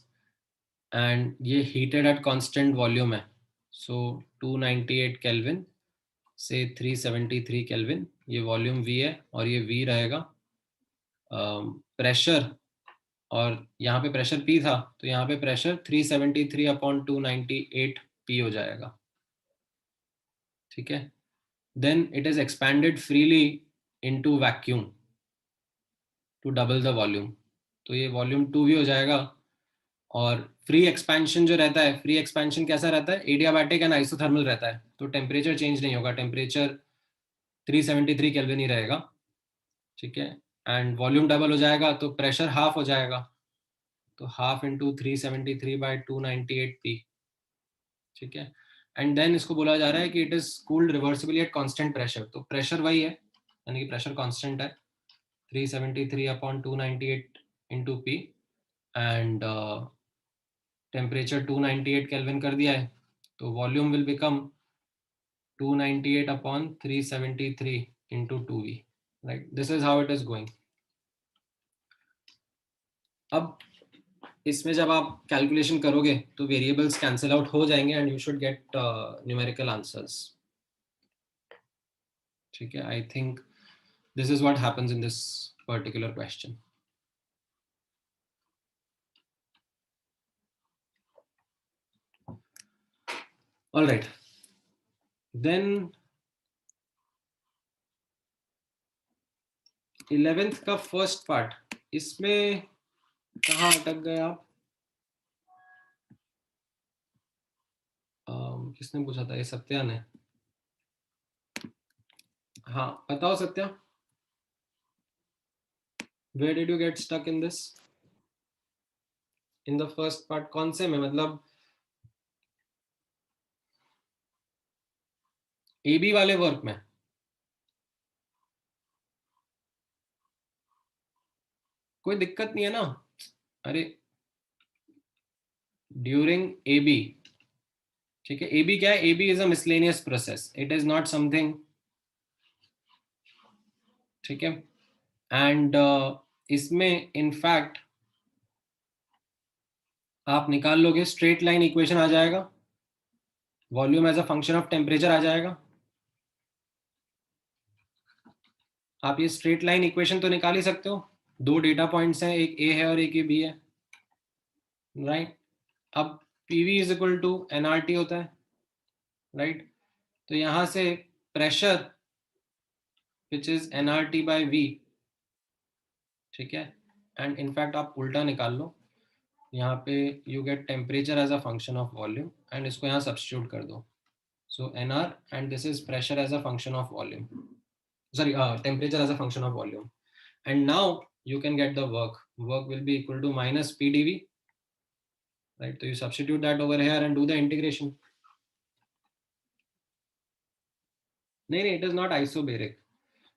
and ये heated at constant volume है. So 298 Kelvin से 373 Kelvin, ये वॉल्यूम V है और ये V रहेगा. प्रेशर और यहाँ पे प्रेशर P था, तो यहाँ पे प्रेशर 373/298 P हो जाएगा, ठीक है। Then it is expanded freely into vacuum to double the volume, तो ये वॉल्यूम 2 भी हो जाएगा। और फ्री एक्सपेंशन जो रहता है, फ्री एक्सपेंशन कैसा रहता है, एडियाबैटिक एंड आइसोथर्मल रहता है, तो टेम्परेचर चेंज नहीं होगा, टेम्परेचर 373 केल्विन ही रहेगा, ठीक है। एंड वॉल्यूम डबल हो जाएगा तो प्रेशर हाफ हो जाएगा, तो हाफ इंटू 373/298 P, ठीक है। एंड देन इसको बोला जा रहा है कि it is cooled reversibly at constant pressure, तो प्रेशर वही है, यानी कि प्रेशर कांस्टेंट है 373/298 into P, and temperature 298 kelvin कर दिया है, तो volume will become 298/373 into 2V, right. This is how it is going. अब इसमें जब आप कैलकुलेशन करोगे तो वेरिएबल्स कैंसिल आउट हो जाएंगे and you should get numerical answers, ठीक है। I think this is what happens in this particular question. All right, then 11th का फर्स्ट पार्ट, इसमें कहाँ अटक गए आप? किसने पूछा था? ये सत्या ने। हाँ बताओ Satya, where did you get stuck in this, in the first part? कौन से में, मतलब AB वाले वर्क में? कोई दिक्कत नहीं है ना? अरे ड्यूरिंग AB, ठीक है। AB क्या है? AB is a miscellaneous process, it is not something, ठीक है। एंड इसमें इनफैक्ट आप निकाल लोगे, स्ट्रेट लाइन इक्वेशन आ जाएगा, volume as a function of temperature आ जाएगा। आप ये स्ट्रेट लाइन इक्वेशन तो निकाल ही सकते हो, दो डेटा पॉइंट्स हैं, एक A है और एक B है, राइट। अब PV इज इक्वल टू nRT होता है, राइट। तो यहां से प्रेशर विच इज nRT/V, ठीक है। एंड इनफैक्ट आप उल्टा निकाल लो, यहाँ पे you get temperature as a function of volume and इसको यहाँ सब्स्टिट्यूट कर दो, so NR and this is pressure as a function of volume, sorry, temperature as a function of volume, and now you can get the work will be equal to minus PdV, right? So you substitute that over here and do the integration. नहीं, it is not isobaric.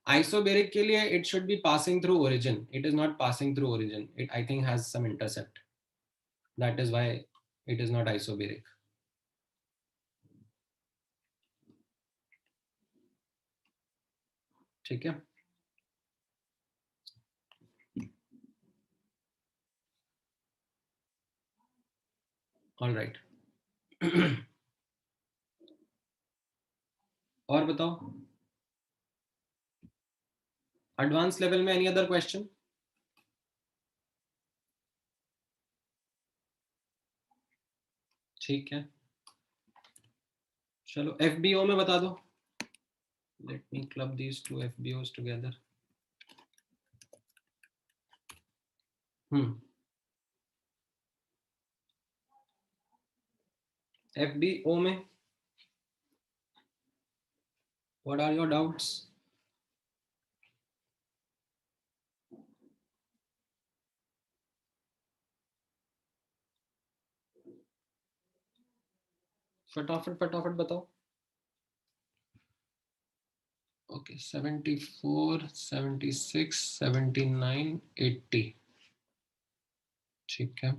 Isobaric के लिए it should be passing through origin, it is not passing through origin, it I think has some intercept, that is why it is not isobaric, ठीक है। All right. और बताओ advance level में any other question? ठीक है, चलो FBO में बता दो, let me club these two FBOs together. FBO में what are your doubts? फटाफट बताओ। ओके 74, 76, 79, 80, ठीक है।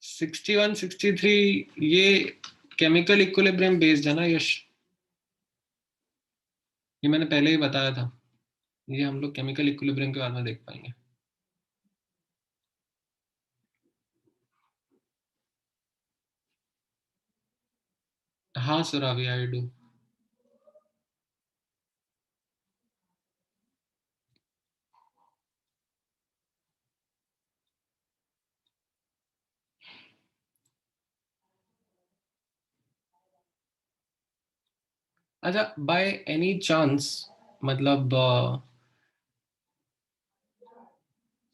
सिक्सटी 63 ये केमिकल इक्विलिब्रियम बेस्ड है ना यश? ये मैंने पहले ही बताया था, ये हम लोग केमिकल इक्विलिब्रियम के बाद में देख पाएंगे। हाँ सुरावी, आई डू। अच्छा, बाय एनी चांस, मतलब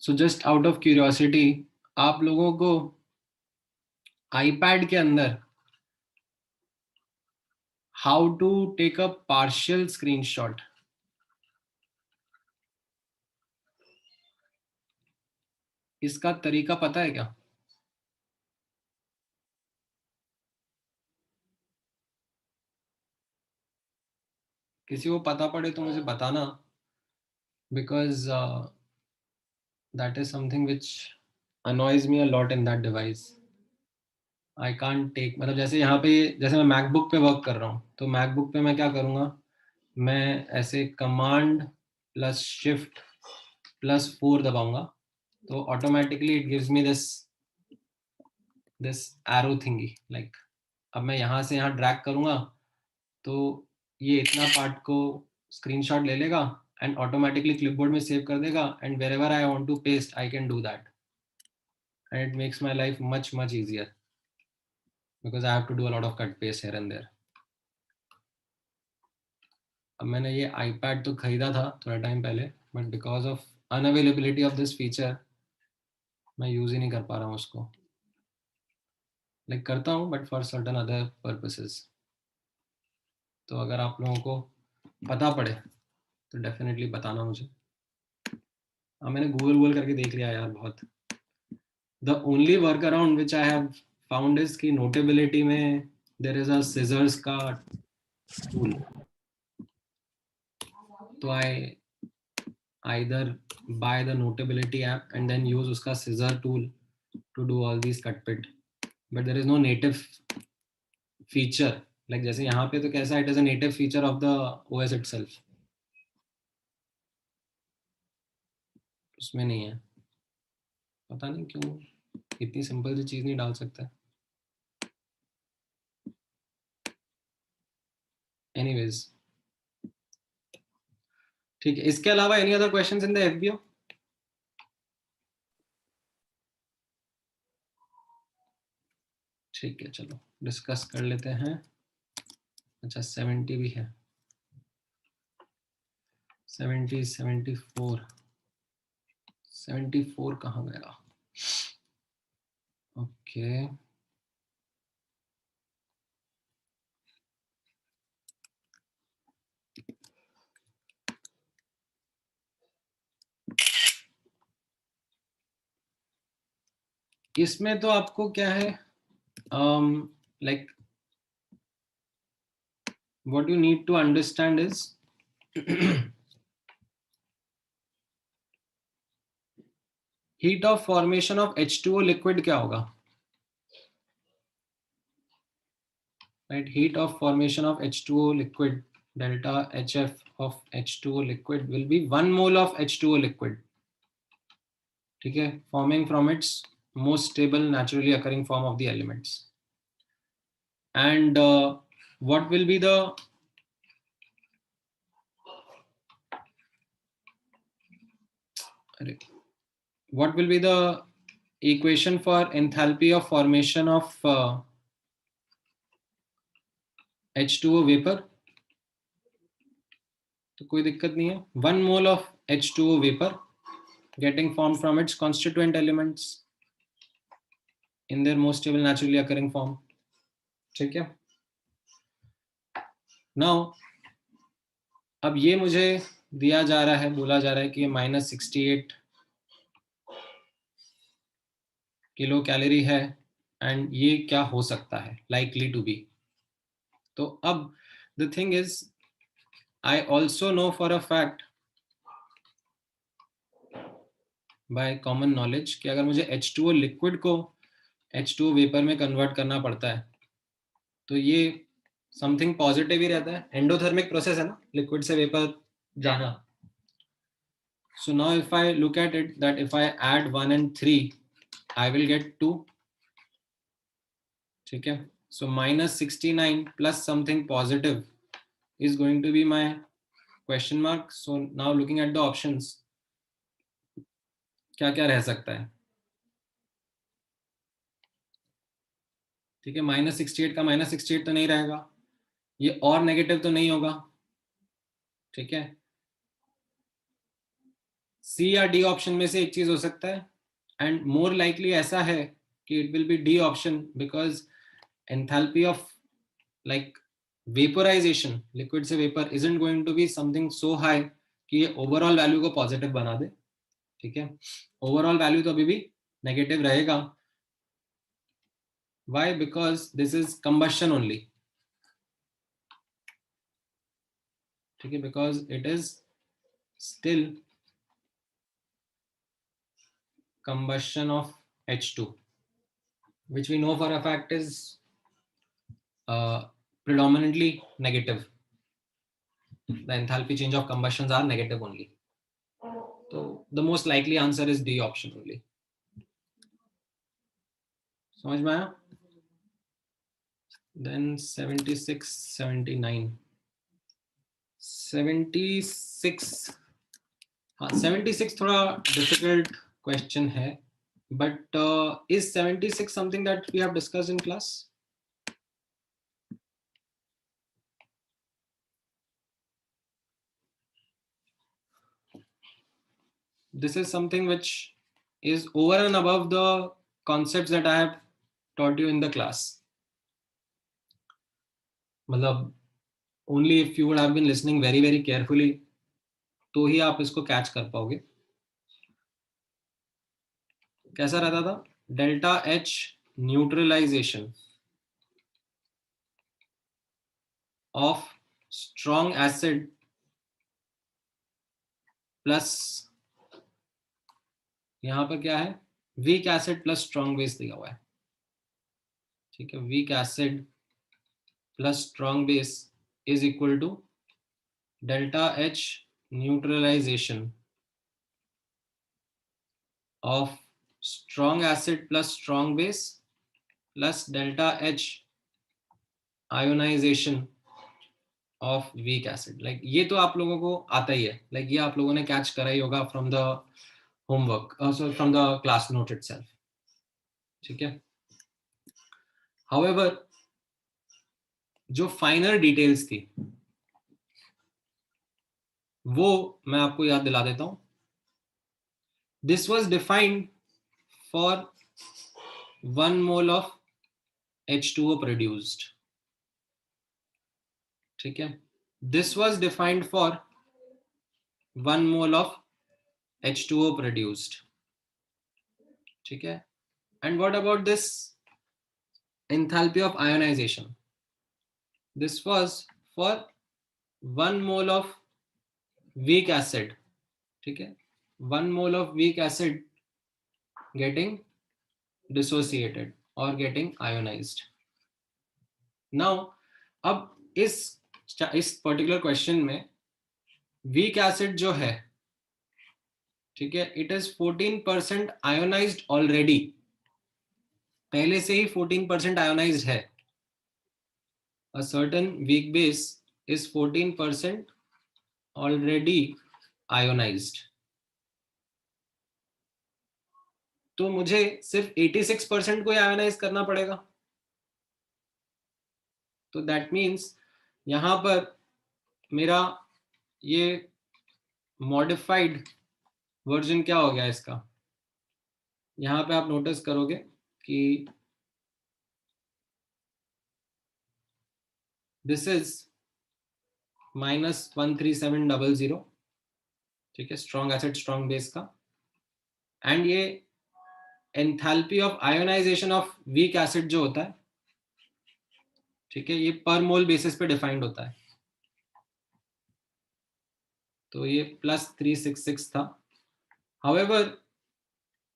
so just out of curiosity, आप लोगों को आईपैड के अंदर how to take a partial screenshot, इसका तरीका पता है क्या? किसी को पता पड़े तो मुझे बताना, because that is something which annoys me a lot in that device. I can't take, मतलब जैसे यहाँ पे, जैसे मैं मैकबुक पे वर्क कर रहा हूँ, तो मैकबुक पे मैं क्या करूँगा, मैं ऐसे कमांड प्लस शिफ्ट प्लस 4 दबाऊंगा, तो automatically it gives me this arrow थिंगी, like अब मैं यहाँ से यहाँ ड्रैग करूँगा तो ये इतना पार्ट को स्क्रीनशॉट ले लेगा एंड ऑटोमेटिकली क्लिपबोर्ड में सेव कर देगा, and wherever I want to paste I can do that, and it makes my life much easier because I have to do a lot of cut paste here and there. अब मैंने ये iPad तो खरीदा था थोड़ा time पहले, but because of unavailability of this feature मैं use ही नहीं कर पा रहा हूँ उसको, लाइक करता हूँ but for certain other purposes. तो अगर आप लोगों को पता पड़े तो डेफिनेटली बताना मुझे। अब मैंने गूगल करके देख लिया यार बहुत। The only work around which I have found is कि नोटेबिलिटी में देयर इज अ सिजर्स का टूल, तो आई either buy the Notability app and then use uska scissor tool to do all these cut pit, but there is no native feature, like जैसे यहाँ पे तो कैसा it is a native feature of the OS itself, उसमें नहीं है, पता नहीं क्यों इतनी सिंपल सी चीज नहीं डाल सकता। एनीवेज ठीक है, इसके अलावा any other questions in the FBO? ठीक है, चलो डिस्कस कर लेते हैं। अच्छा 70 भी है, 70 74 कहाँ गया? ओके इसमें तो आपको क्या है, like what you need to understand is heat of formation of H2O liquid क्या होगा, right? Heat of formation of H2O liquid, delta HF of H2O liquid will be 1 mole of H2O liquid, ठीक है, forming from its most stable naturally occurring form of the elements. And what will be the equation for enthalpy of formation of H2O vapor? तो कोई दिक्कत नहीं है, 1 mole of H2O vapor getting formed from its constituent elements in their most stable naturally occurring form, ठीक है। Now अब ये मुझे दिया जा रहा है, बोला जा रहा है कि ये -68 किलो कैलोरी है, एंड ये क्या हो सकता है, likely to be। तो अब the thing is I also know for a fact by common knowledge कि अगर मुझे H2O लिक्विड को H2O वेपर में कन्वर्ट करना पड़ता है तो ये समथिंग पॉजिटिव ही रहता है, एंडोथर्मिक प्रोसेस है ना, लिक्विड से वेपर जाना। So now if I look at it that if I add 1 and 3 I will get 2, ठीक है। So -69 plus something positive is going to be my question mark. So now looking at the options, क्या क्या रह सकता है, ठीक है। -68 का -68 तो नहीं रहेगा, ये और नेगेटिव तो नहीं होगा, ठीक है। सी या डी ऑप्शन में से एक चीज हो सकता है, एंड मोर लाइकली ऐसा है कि it will be D option, because enthalpy of like vaporisation, liquid से vapour, isn't going to be something so high कि ये ओवरऑल वैल्यू को पॉजिटिव बना दे, ठीक है। ओवरऑल वैल्यू तो अभी भी नेगेटिव रहेगा। Why? Because this is combustion only, ठीक है, because it is still combustion of H2, which we know for a fact is predominantly negative. The enthalpy change of combustions are negative only. So the most likely answer is D option only. समझ में आया? Then 76, 79. 76, हाँ 76 थोड़ा difficult question है, but is 76 something that we have discussed in class? This is something which is over and above the concepts that I have taught you in the class. मतलब only if you would have been listening very very carefully तो ही आप इसको catch कर पाओगे। कैसा रहता था? Delta H neutralization of strong acid plus, यहां पर क्या है, weak acid plus strong base दिया हुआ है, ठीक है। Weak acid plus strong base is equal to delta H neutralization of strong acid plus strong base plus delta H ionization of weak acid. Like ये तो आप लोगों को आता ही है, like ये आप लोगों ने कैच करा ही होगा from the homework, so from the class note itself, ठीक है। However, जो फाइनल डिटेल्स थी वो मैं आपको याद दिला देता हूं। This was defined for 1 mole of H2O produced, ठीक है। This was defined for 1 mole of H2O produced, ठीक है। And what about this enthalpy of ionization? This was for 1 mole of weak acid, ठीक है। 1 mole of weak acid getting dissociated or getting ionized. Now, अब इस particular question में week acid जो है, ठीक है, इट इज 14% आयोनाइज्ड ऑलरेडी, पहले से ही 14% आयोनाइज्ड है। A certain weak base is 14% already ionized. तो मुझे सिर्फ 86% को आयोनाइज करना पड़ेगा। तो दैट मीन्स यहां पर मेरा ये मॉडिफाइड वर्जन क्या हो गया इसका, यहां पे आप नोटिस करोगे कि दिस इज -13700, ठीक है, स्ट्रॉन्ग एसिड स्ट्रॉन्ग बेस का, एंड ये enthalpy of ionization of weak acid जो होता है, ठीक है, ये पर मोल बेसिस पे डिफाइंड होता है। तो ये +366 था। However,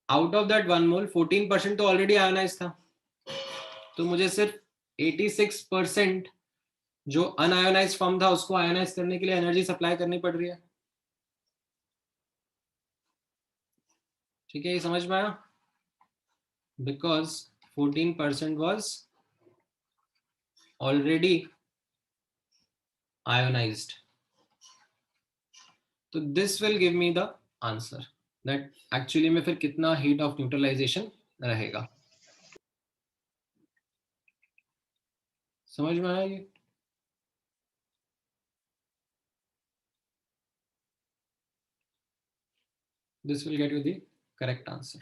out of that 1 mole 14% तो ऑलरेडी आयोनाइज था, तो मुझे सिर्फ 86% जो अनआयोनाइज फॉर्म था उसको आयोनाइज करने के लिए एनर्जी सप्लाई करनी पड़ रही है, ठीक है। ये समझ में आया? Because 14% was already ionized. तो this will give me the answer that actually में फिर कितना हीट ऑफ न्यूट्रलाइजेशन रहेगा। समझ में आया ये? This will get you the correct answer.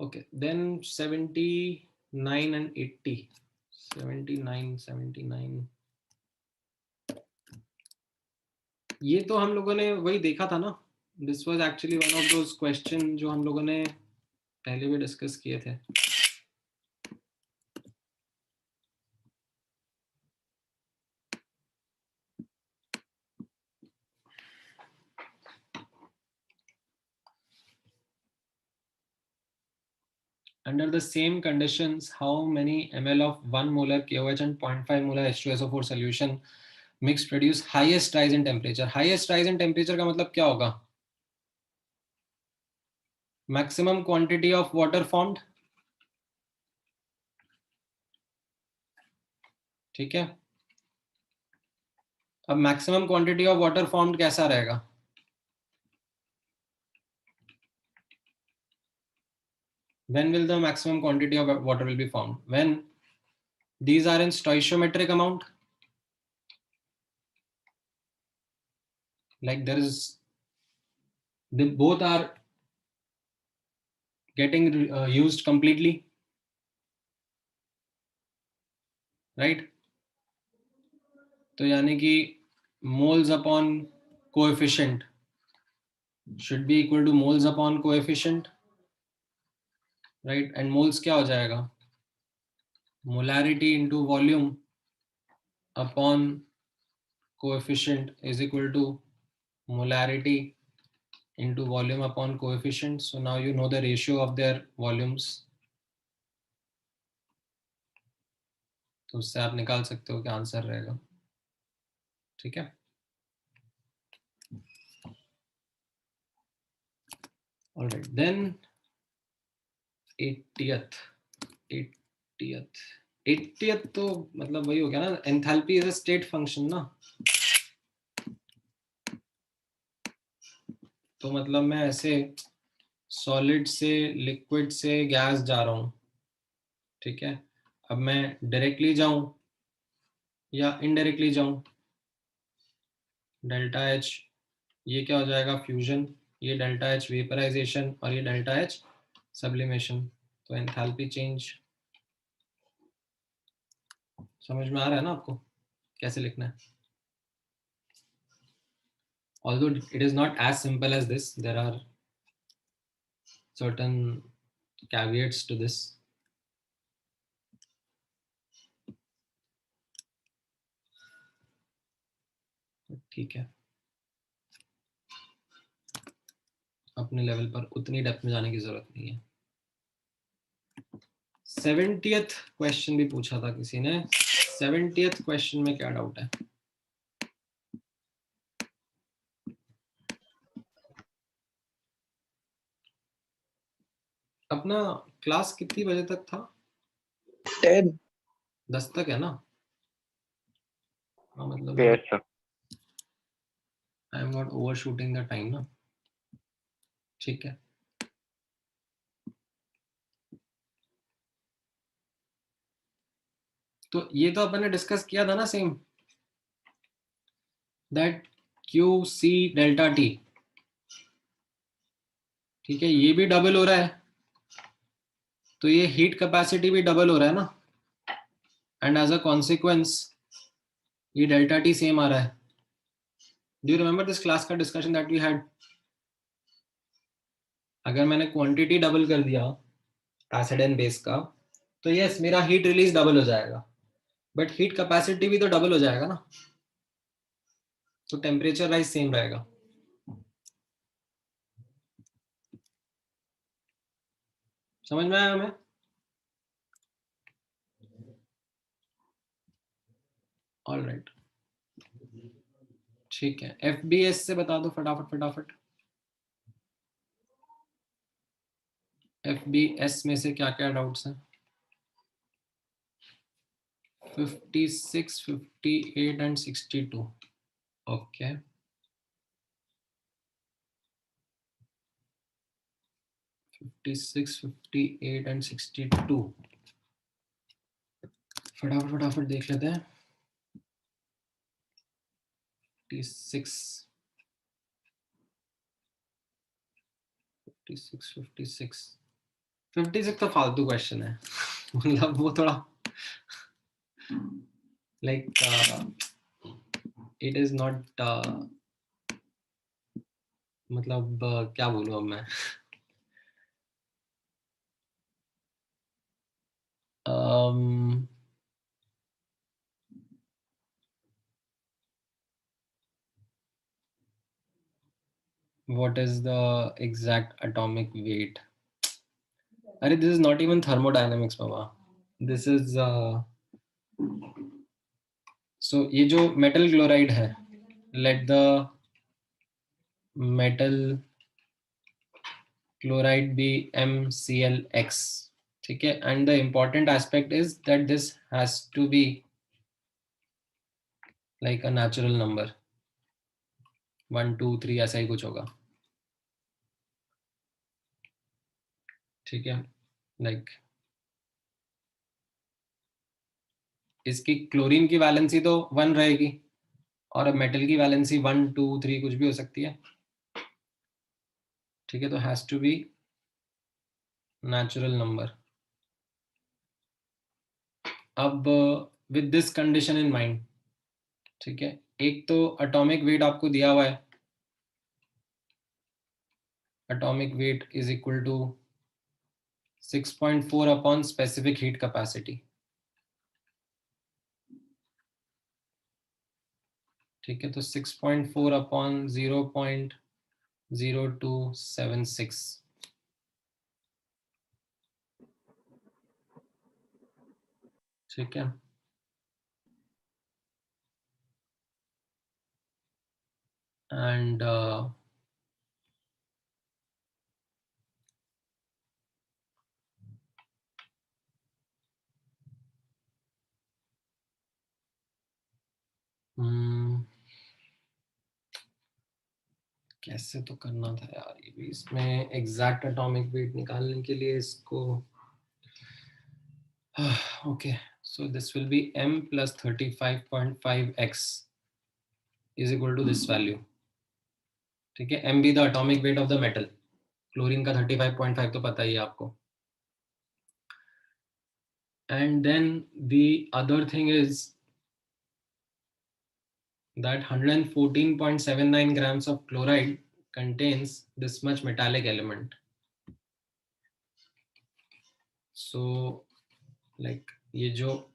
Okay, then 79 and 80. 79. ये तो हम लोगों ने वही देखा था ना. This was actually one of those questions जो हम लोगों ने पहले भी डिस्कस किए थे. Under the same conditions, how many ml of 1 molar KOH and 0.5 molar H2SO4 solution mix produce highest rise in temperature? Highest rise in temperature का मतलब क्या होगा? Maximum quantity of water formed. ठीक है. अब maximum quantity of water formed कैसा रहेगा? When will the maximum quantity of water will be formed? When these are in stoichiometric amount. Like there is, they both are getting used completely, right? तो यानी कि moles upon coefficient should be equal to moles upon coefficient, right? And moles क्या हो जाएगा? Molarity into volume upon coefficient is equal to molarity into volume upon coefficient. So now you know the ratio of their volumes. तो उससे आप निकाल सकते हो क्या आंसर रहेगा. ठीक है. All right, then 80th तो मतलब वही हो गया ना. Enthalpy is a state function ना. तो मतलब मैं ऐसे सॉलिड से लिक्विड से गैस जा रहा हूं. ठीक है. अब मैं डायरेक्टली जाऊं या इनडायरेक्टली जाऊं. डेल्टा एच ये क्या हो जाएगा? फ्यूजन. ये डेल्टा एच वेपराइजेशन और ये डेल्टा एच सब्लिमेशन. तो एंथैल्पी चेंज समझ में आ रहा है ना आपको कैसे लिखना है? Although it is not as simple as this, there are certain caveats to this. ठीक है. अपने लेवल पर उतनी डेप्थ में जाने की जरूरत नहीं है. 70th क्वेश्चन भी पूछा था किसी ने. 70th क्वेश्चन में क्या डाउट है? अपना क्लास कितनी बजे तक था? 10 तक है ना? हाँ मतलब Yes, sir. I am not overshooting the time ना. ठीक है. तो ये तो अपन ने डिस्कस किया था ना same, that Q C delta T. ठीक है. ये भी डबल हो रहा है तो ये हीट कैपेसिटी भी डबल हो रहा है ना. एंड एज अ कॉन्सिक्वेंस ये डेल्टा टी सेम आ रहा है. Do you remember this class का डिस्कशन दैट वी हैड? अगर मैंने क्वांटिटी डबल कर दिया एसिड एंड बेस का तो यस मेरा हीट रिलीज डबल हो जाएगा, बट हीट कैपेसिटी भी तो डबल हो जाएगा ना. तो टेम्परेचर राइज सेम रहेगा. समझ में आया हमें? All right. ठीक है. एफबीएस से बता दो फटाफट. एफबीएस में से क्या क्या डाउट्स हैं? 56, 58 and 62. Okay. 56, 58 and 62. फटाफट देख लेते हैं. 56 56 तो फालतू क्वेश्चन है मतलब वो थोड़ा लाइक इट इज नॉट मतलब क्या बोलूं अब मैं what is the exact atomic weight? अरे this is not even thermodynamics Baba. This is so ये जो metal chloride है, let the metal chloride be MClX. ठीक है, and the important aspect is that this has to be like a natural number. 1 2 3 ऐसा ही कुछ होगा. ठीक है, like इसकी क्लोरीन की वैलेंसी तो 1 रहेगी और अब मेटल की वैलेंसी 1 2 3 कुछ भी हो सकती है. ठीक है, तो has to be natural number. अब with this condition in mind, ठीक है, एक तो एटॉमिक वेट आपको दिया हुआ है, atomic weight is equal to 6.4 upon specific heat capacity. ठीक है, तो 6.4 अपॉन 0.0276. ठीक है, एंड कैसे तो करना था यार ये भी. इसमें एग्जैक्ट एटॉमिक वेट निकालने के लिए इसको okay, so this will be m plus 35.5x is equal to this value. ठीक है, m be the atomic weight of the metal. Chlorine का 35.5 तो पता ही है आपको. And then the other thing is that 114.79 grams of chloride contains this much metallic element. So like ये जो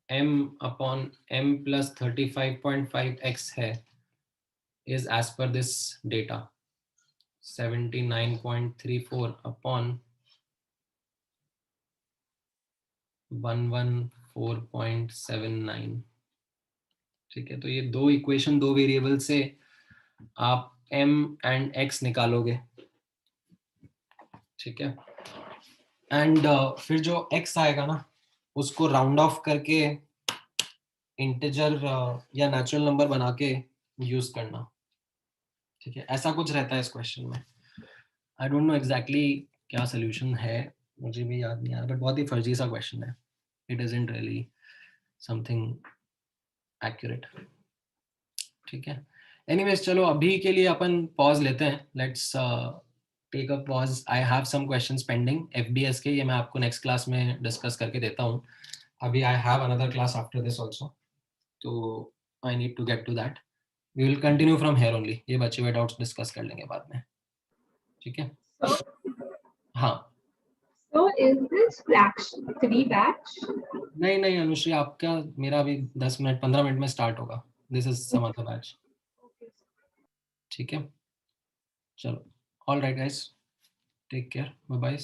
m upon m plus 35.5x है is as per this data 79.34 upon 114.79. ठीक है, तो ये दो इक्वेशन, दो वेरिएबल से आप m एंड x निकालोगे. ठीक है, एंड फिर जो x आएगा ना उसको राउंड ऑफ करके इंटीजर या नेचुरल नंबर बना के यूज करना. ठीक है, ऐसा कुछ रहता है इस क्वेश्चन में. आई डोंट नो एग्जैक्टली क्या सोल्यूशन है, मुझे भी याद नहीं आ रहा, बट बहुत ही फर्जी सा क्वेश्चन है. It isn't really something accurate. ठीक है, एनीवेज चलो अभी के लिए अपन पॉज लेते हैं. Let's take a pause. I have some questions pending FBS के, ये मैं आपको नेक्स्ट क्लास में डिस्कस करके देता हूँ. अभी I have another class after this also, तो I need to get to that. We will continue from here only. ये बचे हुए डाउट्स डिस्कस कर लेंगे बाद में. ठीक है, हाँ. So is this fraction 3 batch? नहीं अनुश्री, आपका मेरा अभी 10 मिनट 15 मिनट में स्टार्ट होगा. This is some other batch. ठीक है, चलो. All right guys, take care, bye bye.